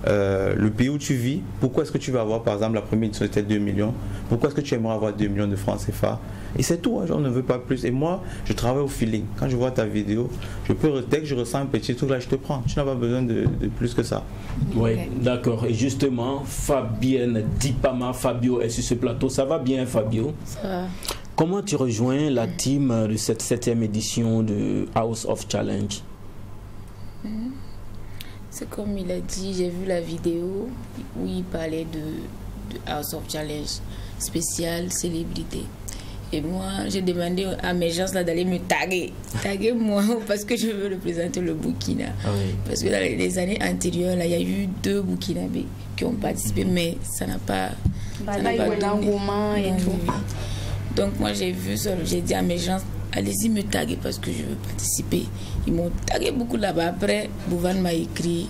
Speaker 6: le pays où tu vis, pourquoi est-ce que tu vas avoir, par exemple la première édition c'était 2 millions, pourquoi est-ce que tu aimerais avoir 2 millions de francs CFA, et c'est tout, on ne veut pas plus. Et moi je travaille au feeling. Quand je vois ta vidéo, dès que je ressens un petit truc là, je te prends, tu n'as pas besoin de plus que ça.
Speaker 1: Oui, d'accord. Et justement, Fabienne Dipama Fabio est sur ce plateau. Ça va bien, Fabio?
Speaker 2: Ça va.
Speaker 1: Comment tu rejoins la team de cette 7e édition de House of Challenge?
Speaker 7: C'est comme il a dit, j'ai vu la vidéo où il parlait de House of Challenge spécial célébrité. Et moi, j'ai demandé à mes gens là d'aller me taguer moi, parce que je veux représenter le Burkina. Ah oui. Parce que dans les années antérieures, là, il y a eu 2 Burkinabés qui ont participé, mais ça n'a pas eu
Speaker 2: l'engouement et tout.
Speaker 7: Donc moi, j'ai vu ça, j'ai dit à mes gens, allez-y me taguer parce que je veux participer. Ils m'ont tagué beaucoup là-bas. Après, Bouvan m'a écrit,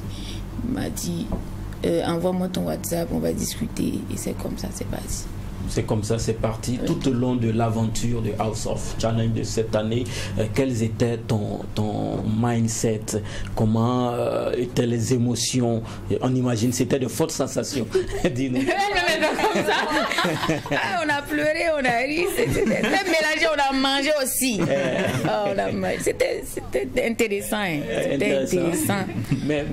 Speaker 7: m'a dit, envoie-moi ton WhatsApp, on va discuter. Et c'est comme ça, c'est parti.
Speaker 1: C'est comme ça, c'est parti. Oui. Tout au long de l'aventure de House of Challenge de cette année, quels étaient ton mindset? Comment étaient les émotions? On imagine c'était de fortes sensations. Dis-nous.
Speaker 7: Comme ça. Ah, on a pleuré, on a ri, c'était mélangé, on a mangé aussi. C'était intéressant. Hein. C'était intéressant.
Speaker 1: Mais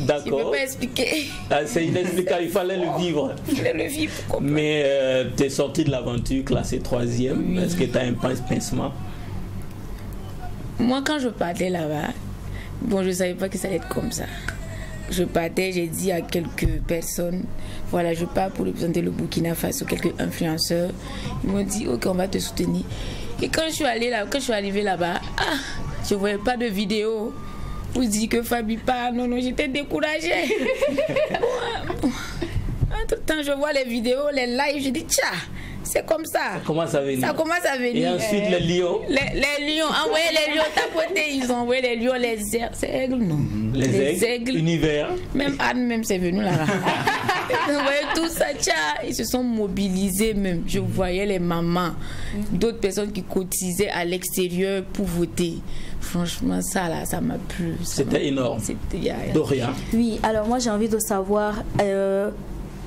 Speaker 1: d'accord.
Speaker 7: Je ne peux pas expliquer.
Speaker 1: C'est inexplicable, il fallait le vivre.
Speaker 7: Il fallait le vivre.
Speaker 1: Mais tu es sorti de l'aventure classée 3e. Oui. Est-ce que tu as un pincement?
Speaker 7: Moi, quand je partais là-bas, bon, je ne savais pas que ça allait être comme ça. Je partais, j'ai dit à quelques personnes, voilà, je pars pour représenter le Burkina Faso, quelques influenceurs. Ils m'ont dit, ok, on va te soutenir. Et quand je suis arrivée là-bas, je ne voyais pas de vidéo. Vous dites que Fabi part, non, j'étais découragée. Entre-temps, je vois les vidéos, les lives, je dis, tiens, c'est comme ça.
Speaker 1: Ça commence à venir. Et ensuite, les lions.
Speaker 7: Les lions, envoyez les lions, tapoter, ils ont envoyé les lions, les aigles, non.
Speaker 1: Les aigles, univers.
Speaker 7: Même Anne, c'est venu là. Ils envoyaient tout ça, tiens, ils se sont mobilisés même. Je voyais les mamans, d'autres personnes qui cotisaient à l'extérieur pour voter. Franchement, ça là, ça m'a plu.
Speaker 1: C'était énorme. Doria.
Speaker 3: Oui, alors moi j'ai envie de savoir...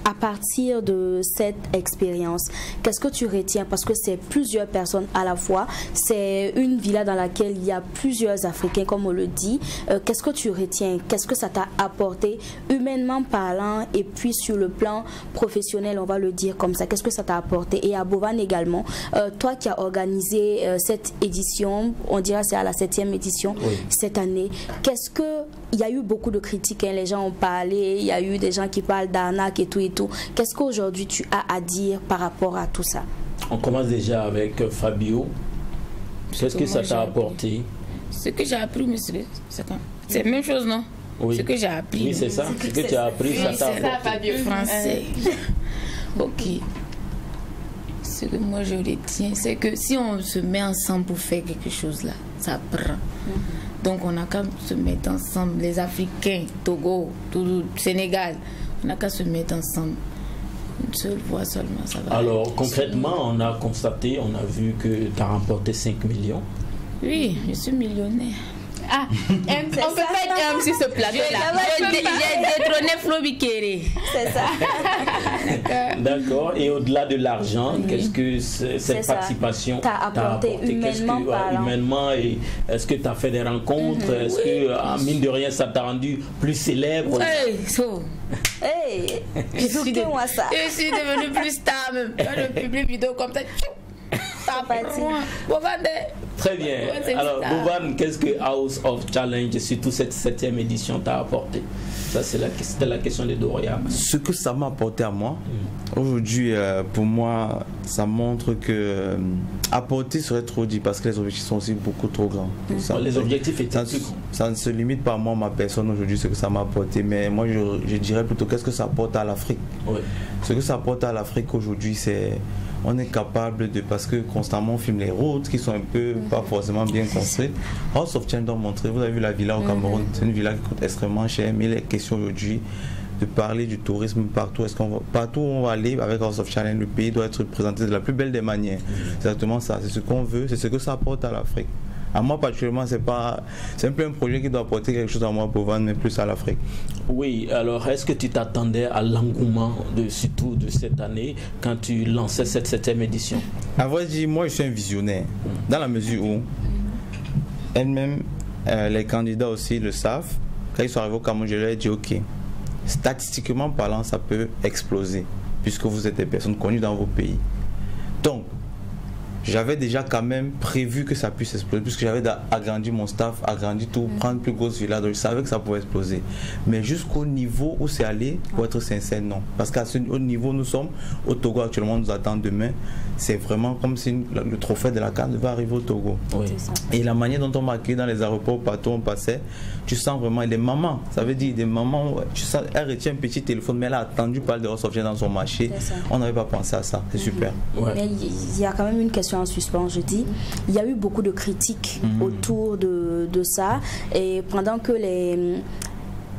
Speaker 3: à partir de cette expérience, qu'est-ce que tu retiens? Parce que c'est plusieurs personnes à la fois. C'est une villa dans laquelle il y a plusieurs Africains, comme on le dit. Qu'est-ce que tu retiens? Qu'est-ce que ça t'a apporté, humainement parlant, et puis sur le plan professionnel, on va le dire comme ça. Qu'est-ce que ça t'a apporté? Et à Bovan également, toi qui as organisé cette édition, on dirait c'est à la 7e édition cette année. Qu'est-ce que... Il y a eu beaucoup de critiques, hein, les gens ont parlé, il y a eu des gens qui parlent d'arnaque et tout et tout. Qu'est-ce qu'aujourd'hui tu as à dire par rapport à tout ça?
Speaker 1: On commence déjà avec Fabio. Qu'est-ce que ça t'a apporté?
Speaker 7: Ce que j'ai appris, monsieur, c'est la même chose, non?
Speaker 1: Oui.
Speaker 7: Ce que j'ai appris.
Speaker 1: Oui, c'est ça. Ce que tu as appris, ça t'a apporté.
Speaker 2: Ça, Fabio.
Speaker 7: Français. Ok. Ce que moi je retiens, c'est que si on se met ensemble pour faire quelque chose là, ça prend. Donc on n'a qu'à se mettre ensemble, les Africains, Togo, tout, Sénégal, on n'a qu'à se mettre ensemble. Une seule voix seulement, ça va.
Speaker 1: Alors concrètement, on a constaté, on a vu que tu as remporté 5 millions.
Speaker 7: Oui, je suis millionnaire.
Speaker 2: Ah, on peut pas être homme sur ce plateau-là.
Speaker 7: J'ai détrôné Flo Bikere.
Speaker 3: C'est ça.
Speaker 1: D'accord. Et au-delà de l'argent, qu'est-ce que cette participation
Speaker 3: t'a apporté
Speaker 1: humainement, et est-ce que tu as fait des rencontres? Est-ce que, mine de rien, ça t'a rendu plus célèbre?
Speaker 3: Je suis devenue
Speaker 7: plus star même. Quand je publie une vidéo comme ça,
Speaker 1: Très bien. Alors, Bovan, qu'est-ce que House of Challenge, surtout cette 7e édition, t'a apporté? Ça, c'était la question de Doria.
Speaker 6: Ce que ça m'a apporté à moi, aujourd'hui, pour moi, ça montre que apporter serait trop dit parce que les objectifs sont aussi beaucoup trop grands.
Speaker 1: Les objectifs étaient plus grands.
Speaker 6: Ça ne se limite pas à moi, ma personne aujourd'hui, ce que ça m'a apporté, mais moi, je dirais plutôt qu'est-ce que ça apporte à l'Afrique. Oui. Ce que ça apporte à l'Afrique aujourd'hui, c'est on est capable de, parce que constamment on filme les routes qui sont un peu pas forcément bien construites. House of Challenge doit montrer, vous avez vu la villa au Cameroun, c'est une villa qui coûte extrêmement cher, mais il est question aujourd'hui de parler du tourisme partout. Partout où on va aller avec House of Challenge, le pays doit être présenté de la plus belle des manières. C'est exactement ça, c'est ce qu'on veut, c'est ce que ça apporte à l'Afrique. À moi particulièrement, c'est un peu un projet qui doit apporter quelque chose à moi pour vendre, mais plus à l'Afrique.
Speaker 1: Oui, alors est-ce que tu t'attendais à l'engouement surtout de cette année quand tu lançais cette 7e édition?
Speaker 6: À vrai dire, moi je suis un visionnaire, dans la mesure où elle-même, les candidats aussi le savent. Quand ils sont arrivés au Cameroun, je leur ai dit ok, statistiquement parlant, ça peut exploser, puisque vous êtes des personnes connues dans vos pays. Donc, j'avais déjà quand même prévu que ça puisse exploser, puisque j'avais agrandi mon staff, agrandi tout, prendre plus grosse villa, donc je savais que ça pouvait exploser. Mais jusqu'au niveau où c'est allé, pour être sincère, non. Parce qu'à ce niveau, nous sommes au Togo actuellement, on nous attend demain. C'est vraiment comme si le trophée de la CAN va arriver au Togo. Oui. Et la manière dont on m'a accueilli dans les aéroports, partout où on passait, tu sens vraiment des mamans. Ça veut dire des mamans, tu sens, elle retient un petit téléphone, mais elle a attendu parler de House of Challenge dans son marché. On n'avait pas pensé à ça. C'est super.
Speaker 3: Ouais. Mais il y a quand même une question en suspens, je dis. Il y a eu beaucoup de critiques autour de ça. Et pendant que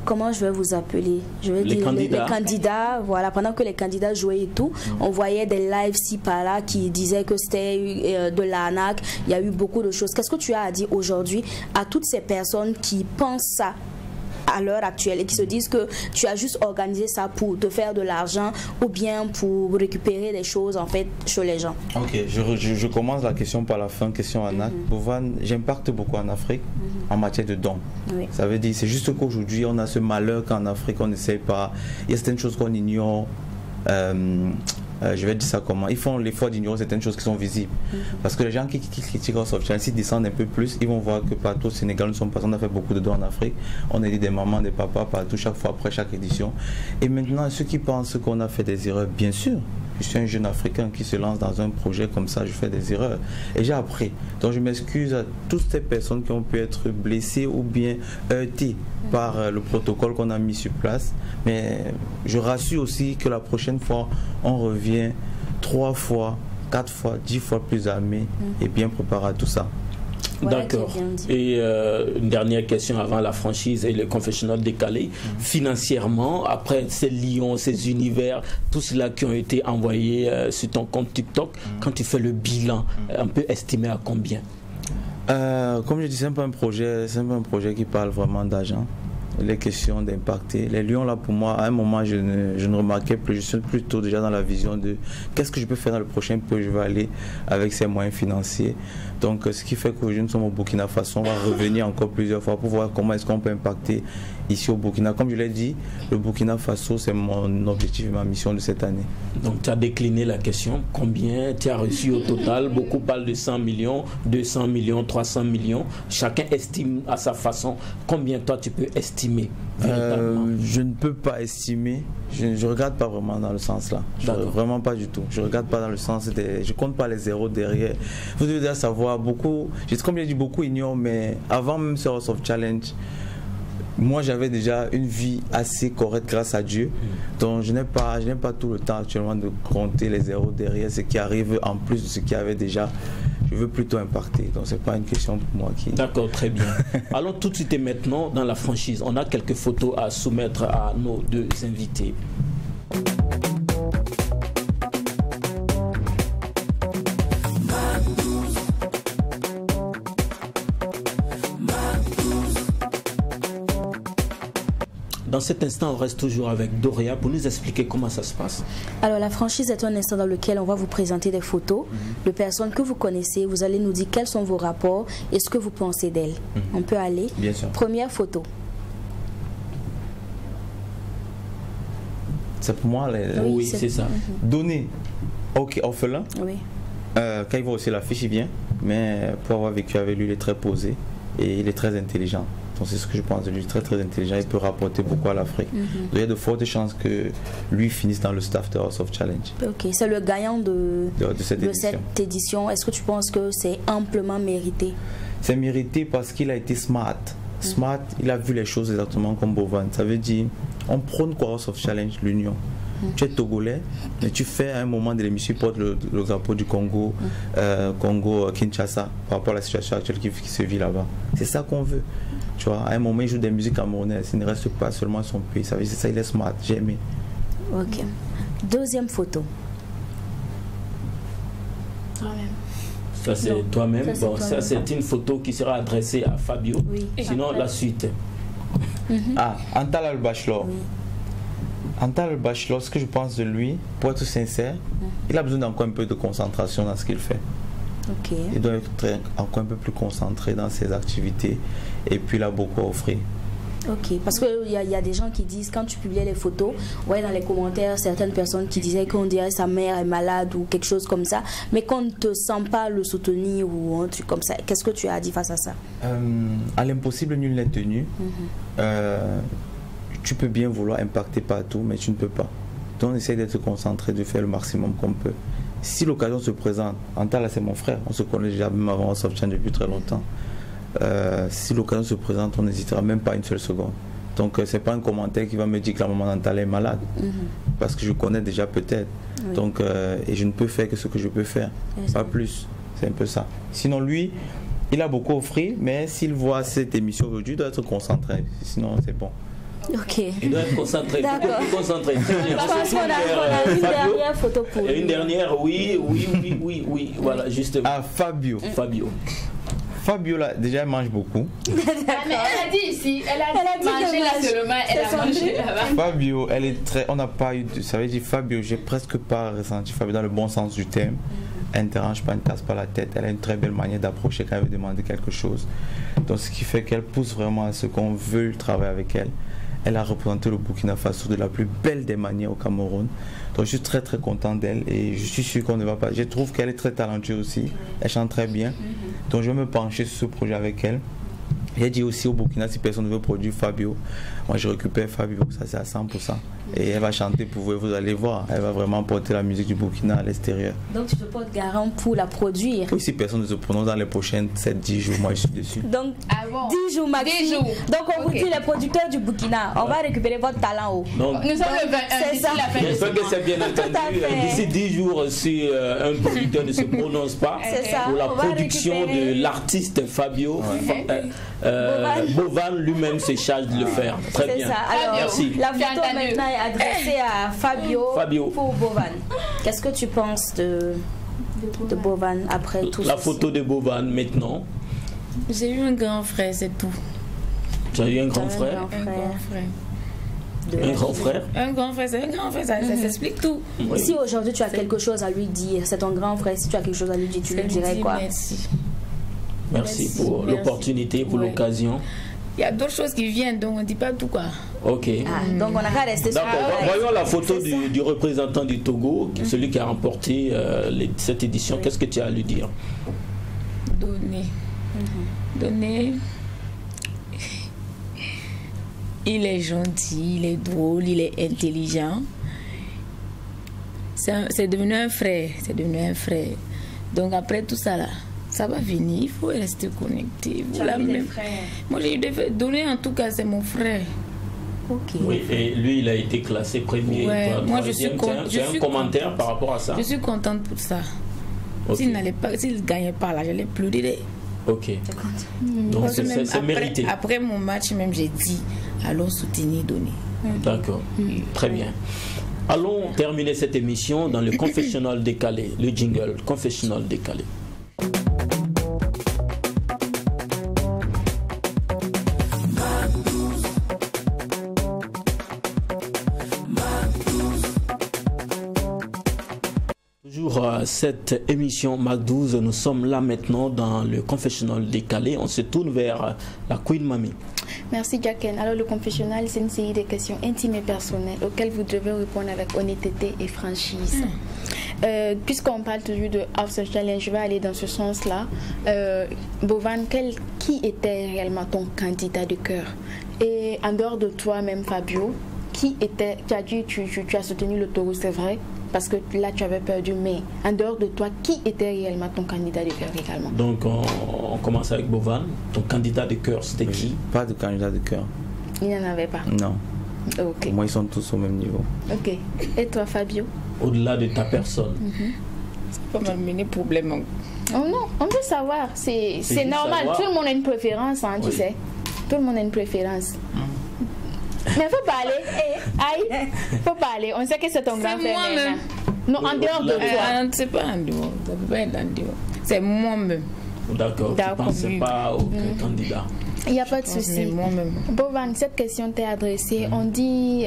Speaker 3: comment je vais vous appeler? Je vais dire les candidats, voilà, pendant que les candidats jouaient et tout, on voyait des lives ci par là qui disaient que c'était de l'arnaque. Il y a eu beaucoup de choses. Qu'est-ce que tu as à dire aujourd'hui à toutes ces personnes qui pensent ça à l'heure actuelle et qui se disent que tu as juste organisé ça pour te faire de l'argent ou bien pour récupérer des choses en fait chez les gens?
Speaker 6: Ok, je commence la question par la fin, question Anna. Bovan, j'impacte beaucoup en Afrique en matière de dons. Oui. Ça veut dire, c'est juste qu'aujourd'hui on a ce malheur qu'en Afrique on n'essaye pas, il y a certaines choses qu'on ignore. Je vais dire ça comment. Ils font l'effort d'ignorer certaines choses qui sont visibles. Parce que les gens qui critiquent House of Challenge, s'ils descendent un peu plus, ils vont voir que partout au Sénégal, nous sommes on a fait beaucoup de dons en Afrique. On a dit des mamans, des papas partout, chaque fois après chaque édition. Et maintenant, ceux qui pensent qu'on a fait des erreurs, bien sûr. Je suis un jeune Africain qui se lance dans un projet comme ça, je fais des erreurs. Et j'ai appris. Donc je m'excuse à toutes ces personnes qui ont pu être blessées ou bien heurtées par le protocole qu'on a mis sur place. Mais je rassure aussi que la prochaine fois, on revient 3 fois, 4 fois, 10 fois plus armé et bien préparé à tout ça.
Speaker 3: Voilà.
Speaker 1: D'accord. Et une dernière question avant la franchise et le confessionnal décalé. Financièrement, après ces lions, ces univers, tout cela qui ont été envoyés sur ton compte TikTok, quand tu fais le bilan, on peut estimer à combien?
Speaker 6: Comme je dis, c'est un peu un projet qui parle vraiment d'argent. Les questions d'impacter. Les lions, là, pour moi, à un moment, je ne remarquais plus. Je suis plutôt déjà dans la vision de qu'est-ce que je peux faire dans le prochain peu, je vais aller avec ces moyens financiers. Donc, ce qui fait qu'aujourd'hui, nous sommes au Burkina Faso. On va revenir encore plusieurs fois pour voir comment est-ce qu'on peut impacter ici au Burkina. Comme je l'ai dit, le Burkina Faso, c'est mon objectif et ma mission de cette année.
Speaker 1: Donc, tu as décliné la question. Combien tu as reçu au total? Beaucoup parlent de 100 millions, 200 millions, 300 millions. Chacun estime à sa façon. Combien toi, tu peux estimer?
Speaker 6: Je ne peux pas estimer. Je ne regarde pas vraiment dans le sens là. Vraiment pas du tout. Je ne regarde pas dans le sens des... Je compte pas les zéros derrière. Vous devez déjà savoir, beaucoup... Comme j'ai dit, beaucoup ignorent, mais avant même ce House of Challenge, moi j'avais déjà une vie assez correcte grâce à Dieu. Donc je n'ai pas tout le temps actuellement de compter les zéros derrière, ce qui arrive en plus de ce qu'il y avait déjà. Je veux plutôt impacter, donc c'est pas une question pour moi qui...
Speaker 1: D'accord, très bien. Allons tout de suite et maintenant dans la franchise. On a quelques photos à soumettre à nos deux invités. Dans cet instant, on reste toujours avec Doria pour nous expliquer comment ça se passe.
Speaker 3: Alors, la franchise est un instant dans lequel on va vous présenter des photos de personnes que vous connaissez. Vous allez nous dire quels sont vos rapports et ce que vous pensez d'elles. On peut aller.
Speaker 6: Bien sûr.
Speaker 3: Première photo.
Speaker 6: C'est pour moi
Speaker 1: Oui, c'est ça.
Speaker 6: Donner. Ok, orphelin.
Speaker 3: Oui.
Speaker 6: Quand il voit aussi l'affiche, il vient. Mais pour avoir vécu avec lui, il est très posé et il est très intelligent. Donc c'est ce que je pense de lui, très très intelligent. Il peut rapporter beaucoup à l'Afrique. Donc il y a de fortes chances que lui finisse dans le staff de House of Challenge.
Speaker 3: Ok, c'est le gagnant de
Speaker 6: cette
Speaker 3: édition. Est-ce que tu penses que c'est amplement mérité?
Speaker 6: C'est mérité parce qu'il a été smart. Smart, il a vu les choses exactement comme Bovan. Ça veut dire, on prône quoi House of Challenge, l'union. Tu es togolais, mais tu fais à un moment de l'émission, tu portes le drapeau du Congo, Kinshasa, par rapport à la situation actuelle qui se vit là-bas. C'est ça qu'on veut. Tu vois, à un moment, il joue des musiques camerounaises. Il ne reste pas seulement son pays. Ça veut dire, c'est ça, il est smart. J'ai aimé.
Speaker 3: Ok. Deuxième photo.
Speaker 2: Toi-même.
Speaker 1: Ça c'est toi-même. Bon, ça c'est une photo qui sera adressée à Fabio.
Speaker 3: Oui.
Speaker 1: Sinon la suite.
Speaker 6: Ah, Antal Al-Bachelor. Oui. Antal Al-Bachelor, ce que je pense de lui, pour être sincère, il a besoin d'encore un peu de concentration dans ce qu'il fait.
Speaker 3: Okay.
Speaker 6: Il doit être encore un peu plus concentré dans ses activités et puis il a beaucoup à offrir.
Speaker 3: Ok, parce qu'il y a des gens qui disent, quand tu publiais les photos, ouais, dans les commentaires, certaines personnes qui disaient qu'on dirait sa mère est malade ou quelque chose comme ça, mais qu'on ne te sent pas le soutenir ou un truc comme ça. Qu'est-ce que tu as dit face à ça?
Speaker 6: À l'impossible, nul n'est tenu. Tu peux bien vouloir impacter partout, mais tu ne peux pas. Donc on essaie d'être concentré, de faire le maximum qu'on peut. Si l'occasion se présente, Antal, c'est mon frère, on se connaît déjà même avant House of Challenge depuis très longtemps. Si l'occasion se présente, on n'hésitera même pas une seule seconde. Donc c'est pas un commentaire qui va me dire que la maman d'Antal est malade, parce que je connais déjà peut-être. Oui. Donc et je ne peux faire que ce que je peux faire, pas plus. C'est un peu ça. Sinon lui, il a beaucoup offert, mais s'il voit cette émission aujourd'hui, il doit être concentré. Sinon c'est bon.
Speaker 3: Ok.
Speaker 1: Il doit être concentré.
Speaker 3: D'accord.
Speaker 1: Concentré.
Speaker 3: Je pense qu'on a une dernière photo pour lui.
Speaker 1: Une dernière, oui. Voilà, justement.
Speaker 6: Ah, Fabio. Fabio, là, déjà, elle mange beaucoup.
Speaker 2: Mais elle a dit ici, elle a dit manger là seulement, elle a mangé là-bas.
Speaker 6: Fabio, elle est très. On n'a pas eu. Ça veut dire, Fabio, j'ai presque pas ressenti Fabio dans le bon sens du terme. Elle ne dérange pas, elle ne casse pas la tête. Elle a une très belle manière d'approcher quand elle veut demander quelque chose. Donc, ce qui fait qu'elle pousse vraiment à ce qu'on veut travailler avec elle. Elle a représenté le Burkina Faso de la plus belle des manières au Cameroun. Donc je suis très très content d'elle et je suis sûr qu'on ne va pas. Je trouve qu'elle est très talentueuse aussi. Elle chante très bien. Donc je vais me pencher sur ce projet avec elle. J'ai dit aussi au Burkina, si personne ne veut produire Fabio, moi je récupère Fabio, ça c'est à 100%. Et elle va chanter pour vous, vous allez voir. Elle va vraiment porter la musique du Burkina à l'extérieur.
Speaker 3: Donc tu te portes garant pour la produire?
Speaker 6: Oui, si personne ne se prononce dans les prochaines 7-10 jours, moi je suis dessus.
Speaker 3: Donc 10 jours maxi. 10 jours. Donc on vous dit les producteurs du Burkina, on va récupérer votre talent haut.
Speaker 2: Donc, nous sommes le 21,
Speaker 3: c'est ça.
Speaker 1: J'espère que c'est bien entendu. D'ici 10 jours, si un producteur ne se prononce pas pour la production de l'artiste Fabio, Bovan lui-même se charge de le faire. Très bien.
Speaker 3: Ça. Alors,
Speaker 1: merci.
Speaker 3: La photo maintenant est adressée à Fabio. Pour Bovan. Qu'est-ce que tu penses de Bovan après tout ça?
Speaker 1: La photo de Bovan maintenant.
Speaker 7: J'ai eu un grand frère, c'est tout.
Speaker 1: Tu as eu un grand frère?
Speaker 7: Un grand frère.
Speaker 1: Un grand frère?
Speaker 7: Un grand frère, c'est un grand frère, ça s'explique tout.
Speaker 3: Oui. Si aujourd'hui tu as quelque chose à lui dire, c'est ton grand frère, si tu as quelque chose à lui dire, tu lui dirais quoi?
Speaker 1: Merci pour l'opportunité, pour l'occasion.
Speaker 7: Il y a d'autres choses qui viennent, donc on ne dit pas tout quoi.
Speaker 1: Ok.
Speaker 3: Donc on n'a qu'à rester sur.
Speaker 1: D'accord. Voyons la photo du représentant du Togo, celui qui a remporté cette édition. Qu'est-ce que tu as à lui dire?
Speaker 7: Donner. Il est gentil, il est drôle, il est intelligent. C'est devenu un frère. C'est devenu un frère. Donc après tout ça là, ça va venir, il faut rester connecté. Moi j'ai eu des frères. Donner en tout cas, c'est mon frère.
Speaker 3: Okay.
Speaker 1: Oui, et lui il a été classé premier.
Speaker 7: Ouais,
Speaker 1: toi,
Speaker 7: moi je suis contente.
Speaker 1: Tu as un commentaire par rapport à ça?
Speaker 7: Je suis contente pour ça.
Speaker 1: Okay.
Speaker 7: S'il ne gagnait pas là, j'allais pleurer.
Speaker 1: Ok. Donc c'est mérité.
Speaker 7: Après mon match même, j'ai dit allons soutenir Donné.
Speaker 1: D'accord. Très bien. Allons terminer cette émission dans le confessionnal décalé, le jingle confessionnal décalé. Toujours à cette émission Mac 12, nous sommes là maintenant dans le confessionnal décalé. On se tourne vers la Queen Mami.
Speaker 2: Merci Jacken. Alors le confessionnal, c'est une série de questions intimes et personnelles auxquelles vous devez répondre avec honnêteté et franchise. puisqu'on parle toujours de House Challenge, je vais aller dans ce sens-là. Bovan, qui était réellement ton candidat de cœur? Et en dehors de toi-même, Fabio, qui était, tu as dit, tu as soutenu le Togo, c'est vrai, parce que là tu avais perdu, mais en dehors de toi, qui était réellement ton candidat de cœur également? Donc
Speaker 1: on commence avec Bovan. Ton candidat de cœur, c'était qui?
Speaker 6: Pas de candidat de cœur.
Speaker 2: Il n'y en avait pas?
Speaker 6: Non.
Speaker 2: Ok.
Speaker 6: Moi, ils sont tous au même niveau.
Speaker 2: Ok. Et toi, Fabio?
Speaker 1: Au-delà de ta personne.
Speaker 7: C'est pas m'amener problème.
Speaker 2: Oh non, on veut savoir. C'est normal. Savoir. Tout le monde a une préférence, hein, tu sais. Tout le monde a une préférence. Mais faut parler. Aïe, faut parler. On sait que c'est ton grand frère. Non, en dehors de toi.
Speaker 7: Non, c'est pas en dehors. Ça peut pas être en dehors. C'est moi-même.
Speaker 1: D'accord. Tu ne pensais pas au candidat.
Speaker 2: Il n'y a pas de souci. Bovan, cette question t'est adressée. On dit,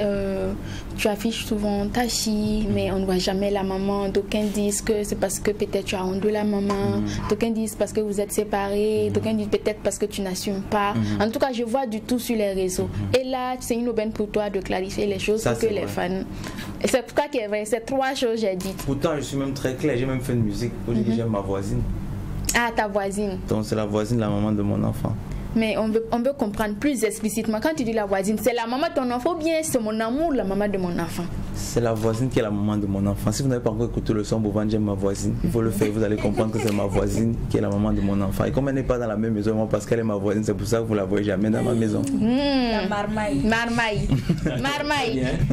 Speaker 2: tu affiches souvent ta fille, mais on ne voit jamais la maman. D'aucuns disent que c'est parce que peut-être tu as honte de la maman. D'aucuns disent parce que vous êtes séparés. D'aucuns disent peut-être parce que tu n'assumes pas. En tout cas, je vois du tout sur les réseaux. Et là, c'est une aubaine pour toi de clarifier les choses pour que les fans... C'est pourquoi qu'il y avait ces trois choses j'ai dites.
Speaker 6: Pourtant, je suis même très clair. J'ai même fait une musique pour dire que j'aime ma voisine.
Speaker 2: Ah, ta voisine.
Speaker 6: Donc, c'est la voisine, la maman de mon enfant.
Speaker 2: Mais on veut comprendre plus explicitement. Quand tu dis la voisine, c'est la maman de ton enfant ou bien c'est mon amour, la maman de mon enfant?
Speaker 6: C'est la voisine qui est la maman de mon enfant. Si vous n'avez pas encore écouté le son Bovan, j'aime ma voisine, il faut le faire, vous allez comprendre que c'est ma voisine qui est la maman de mon enfant. Et comme elle n'est pas dans la même maison, moi, parce qu'elle est ma voisine, c'est pour ça que vous ne la voyez jamais dans ma maison.
Speaker 3: La marmaille.
Speaker 2: Marmaille.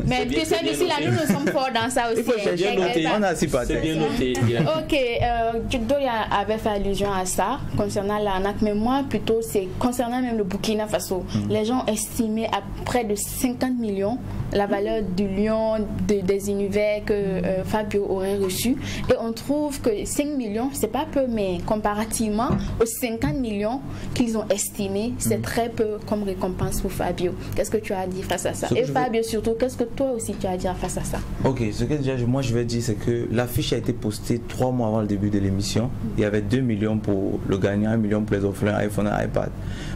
Speaker 2: Mais tu sais, d'ici là, nous sommes forts dans ça aussi.
Speaker 1: C'est bien noté.
Speaker 6: On a assis par
Speaker 1: terre. C'est bien noté.
Speaker 2: Ok, Doria avait fait allusion à ça concernant l'arnaque, mais moi, plutôt, c'est concernant même le Burkina Faso. Les gens estimaient à près de 50 millions la valeur du lion des univers que Fabio aurait reçu. Et on trouve que 5 millions, c'est pas peu, mais comparativement aux 50 millions qu'ils ont estimés, c'est très peu comme récompense pour Fabio. Qu'est-ce que tu as à dire face à ça? Et Fabio surtout, qu'est-ce que toi aussi tu as à dire face à ça?
Speaker 6: Ok, ce que déjà moi je vais dire, c'est que l'affiche a été postée 3 mois avant le début de l'émission. Il y avait 2 millions pour le gagnant, 1 million pour les orphelins, iPhone et iPad.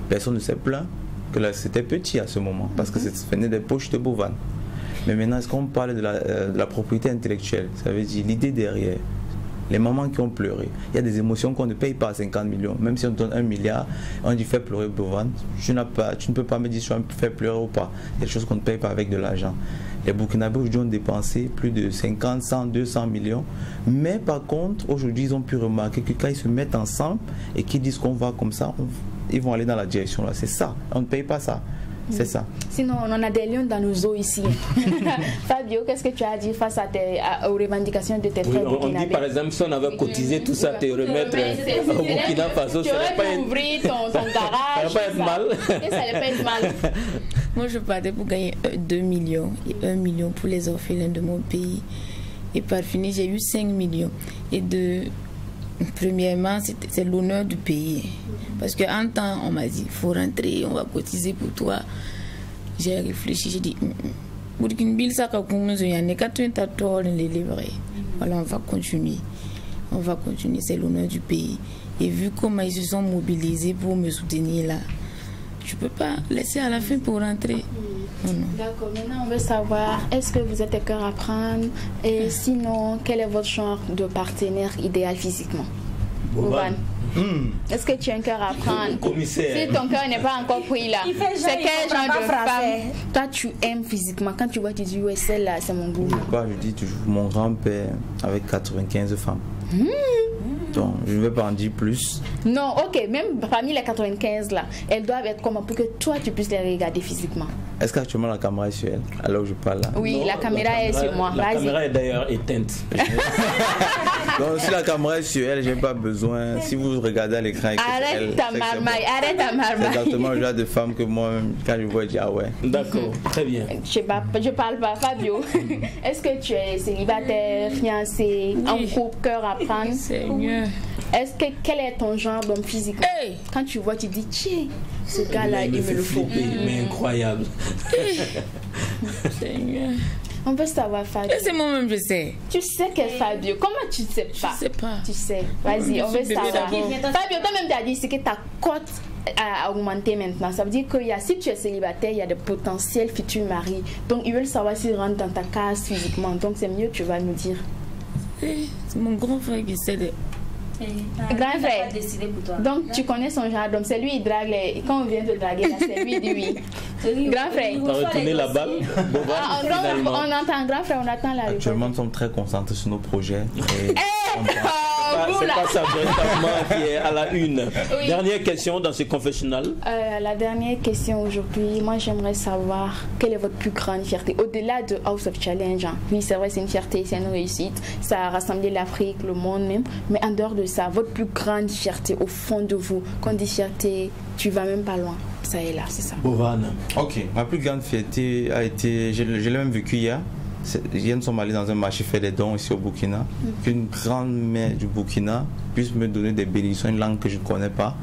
Speaker 6: Personne ne s'est plaint que c'était petit à ce moment, parce que ça venait des poches de Bovan. Mais maintenant, est-ce qu'on parle de la propriété intellectuelle? Ça veut dire l'idée derrière. Les mamans qui ont pleuré. Il y a des émotions qu'on ne paye pas à 50 millions. Même si on donne 1 milliard, on dit fais pleurer Bovan. Tu ne peux pas me dire si on fait pleurer ou pas. Il y a des choses qu'on ne paye pas avec de l'argent. Les Burkinabés aujourd'hui ont dépensé plus de 50, 100, 200 millions. Mais par contre, aujourd'hui, ils ont pu remarquer que quand ils se mettent ensemble et qu'ils disent qu'on va comme ça, ils vont aller dans la direction là. C'est ça. On ne paye pas ça. C'est ça.
Speaker 2: Sinon, on a des lions dans nos eaux ici. Fabio, qu'est-ce que tu as à dire face aux revendications de tes frères burkinabés?
Speaker 1: On dit par exemple, si on avait cotisé tout ça, te remettre au Burkina Faso, ça n'allait pas
Speaker 2: ouvrir ton garage.
Speaker 1: Ça n'allait pas être mal.
Speaker 2: Et ça n'allait pas être mal.
Speaker 7: Moi, je partais pour gagner 2 millions et 1 million pour les orphelins de mon pays. Et par finir, j'ai eu 5 millions. Et premièrement, c'est l'honneur du pays. Parce qu'en temps, on m'a dit, il faut rentrer, on va cotiser pour toi. J'ai réfléchi, j'ai dit, voilà, on va continuer. On va continuer, c'est l'honneur du pays. Et vu comment ils se sont mobilisés pour me soutenir là, je ne peux pas laisser à la fin pour rentrer.
Speaker 2: D'accord, maintenant on veut savoir, est-ce que vous êtes cœur à prendre? Et sinon, quel est votre genre de partenaire idéal physiquement? Bovan. Est-ce que tu as un cœur à prendre? Si ton cœur n'est pas encore pris là, c'est quel genre de femme toi tu aimes physiquement? Quand tu vois, tu dis ouais, celle-là, c'est mon goût.
Speaker 6: Je dis toujours mon grand-père avec 95 femmes. Donc, je ne vais pas en dire plus.
Speaker 2: Non, ok, même parmi les 95 là, elles doivent être comment pour que toi tu puisses les regarder physiquement?
Speaker 6: Est-ce qu'actuellement la caméra est sur elle alors que je parle là?
Speaker 2: Oui, non, la caméra est sur moi.
Speaker 1: La caméra est d'ailleurs éteinte.
Speaker 6: Donc si la caméra est sur elle, j'ai pas besoin. Si vous regardez à l'écran,
Speaker 2: arrête ta marmaille, arrête ta marmaille.
Speaker 6: C'est exactement le genre de femme que moi, quand je vois, je dis ah ouais.
Speaker 1: D'accord, très bien.
Speaker 2: Je parle pas, Fabio. Est-ce que tu es célibataire, fiancé, en couple, cœur à prendre?
Speaker 7: Seigneur.
Speaker 2: Quel est ton genre d'homme physique? Quand tu vois, tu dis tiens, ce gars-là, il me le faut.
Speaker 1: Mais incroyable.
Speaker 7: Seigneur.
Speaker 2: On peut savoir, Fabio.
Speaker 7: C'est moi-même, je sais.
Speaker 2: Tu sais que Fabio, comment tu ne sais pas?
Speaker 7: Je sais pas.
Speaker 2: Tu sais. Vas-y, on veut savoir. Fabio, toi-même, tu as dit que ta cote a augmenté maintenant. Ça veut dire que si tu es célibataire, il y a de potentiels futurs maris. Donc, ils veulent savoir s'ils rentrent dans ta case physiquement. Donc, c'est mieux, tu vas nous dire.
Speaker 7: C'est mon grand frère qui sait.
Speaker 2: Grand frère. Donc tu connais son genre d'homme. C'est lui qui drague les... Quand on vient te draguer là, c'est lui dit oui. Grand frère.
Speaker 1: T'as retourné la balle.
Speaker 2: On entend grand frère, on attend la réponse.
Speaker 6: Actuellement, nous sommes très concentrés sur nos projets.
Speaker 1: C'est pas ça véritablement qui est à la une. Oui. Dernière question dans ce confessionnal.
Speaker 2: La dernière question aujourd'hui, moi j'aimerais savoir quelle est votre plus grande fierté au-delà de House of Challenge. Hein. Oui, c'est vrai, c'est une fierté, c'est une réussite. Ça a rassemblé l'Afrique, le monde même. Mais en dehors de ça, votre plus grande fierté au fond de vous, quand on dit fierté, tu vas même pas loin. Ça est là, c'est ça.
Speaker 1: Bovan.
Speaker 6: Ok, ma plus grande fierté a été, je l'ai même vécu hier. Hier, nous sommes allés dans un marché faire des dons ici au Burkina. Qu'une grande mère du Burkina puisse me donner des bénédictions, une langue que je ne connais pas.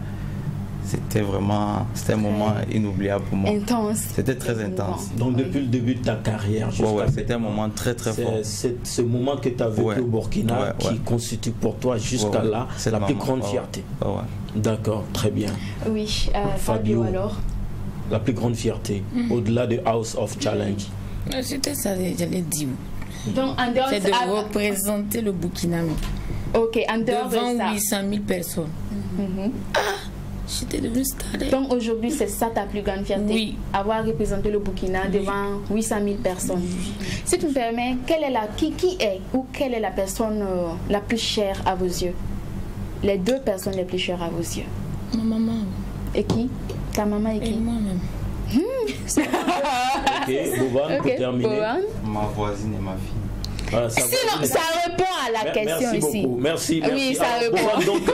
Speaker 6: C'était vraiment, c'était un moment inoubliable pour moi.
Speaker 2: Intense.
Speaker 6: C'était très intense.
Speaker 1: Donc depuis le début de ta carrière jusqu'à
Speaker 6: c'était un moment très très fort.
Speaker 1: C'est ce moment que tu as vécu au Burkina qui constitue pour toi jusqu'à là la plus grande fierté. D'accord, très bien.
Speaker 2: Oui, Fabio alors.
Speaker 1: La plus grande fierté, au-delà de House of Challenge.
Speaker 7: C'était ça, j'allais dire.
Speaker 2: Donc, en dehors
Speaker 7: c'est de représenter le Burkina.
Speaker 2: Ok, en dehors
Speaker 7: devant
Speaker 2: de ça.
Speaker 7: 800 000 personnes. J'étais devenue star.
Speaker 2: Donc aujourd'hui, c'est ça ta plus grande fierté?
Speaker 7: Oui.
Speaker 2: Avoir représenté le Burkina devant 800 000 personnes. Si tu me permets, quelle est qui est ou quelle est la personne la plus chère à vos yeux? Les deux personnes les plus chères à vos yeux?
Speaker 7: Ma maman.
Speaker 2: Et qui? Ta maman et qui?
Speaker 7: Et moi-même.
Speaker 1: Ok, Bovan, pour terminer.
Speaker 2: Bovan.
Speaker 6: Ma voisine et ma fille.
Speaker 1: Voilà,
Speaker 2: ça répond à la question ici.
Speaker 1: Merci.
Speaker 2: Oui, ça répond.
Speaker 1: Bovan, donc,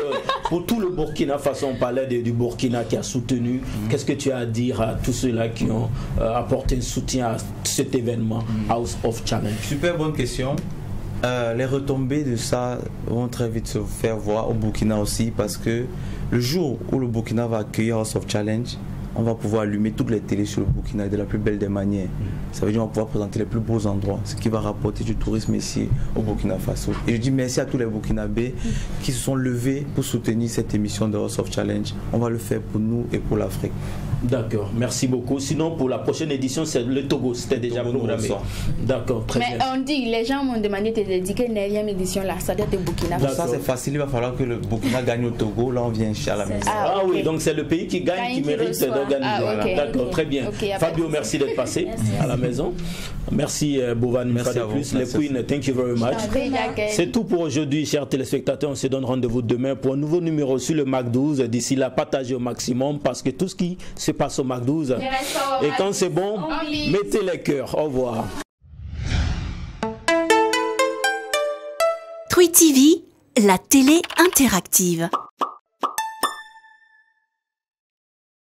Speaker 1: pour tout le Burkina Faso, on parlait du Burkina qui a soutenu. Qu'est-ce que tu as à dire à tous ceux-là qui ont apporté un soutien à cet événement House of Challenge?
Speaker 6: Super bonne question. Les retombées de ça vont très vite se faire voir au Burkina aussi, parce que le jour où le Burkina va accueillir House of Challenge, on va pouvoir allumer toutes les télés sur le Burkina de la plus belle des manières. Ça veut dire qu'on va pouvoir présenter les plus beaux endroits, ce qui va rapporter du tourisme ici au Burkina Faso. Et je dis merci à tous les Burkinabés qui se sont levés pour soutenir cette émission de House of Challenge. On va le faire pour nous et pour l'Afrique.
Speaker 1: D'accord, merci beaucoup. Sinon, pour la prochaine édition, c'est le Togo, c'était déjà programmé. D'accord, très bien.
Speaker 2: Mais on dit, les gens m'ont demandé de dédiquer une 9e édition là, ça doit être Burkina.
Speaker 6: Ça c'est facile, il va falloir que le Burkina gagne au Togo, là on vient à la maison.
Speaker 1: Ah oui, donc c'est le pays qui gagne, qui mérite d'organiser. D'accord, très bien. Fabio, merci d'être passé à la maison. Merci Bovan, merci à vous. Les Queens, thank you very much. C'est tout pour aujourd'hui, chers téléspectateurs. On se donne rendez-vous demain pour un nouveau numéro sur le Mac 12. D'ici là, partagez au maximum parce que tout ce qui se passe au Mac 12. Et quand c'est bon, mettez les cœurs. Au revoir.
Speaker 8: Truy TV, la télé interactive.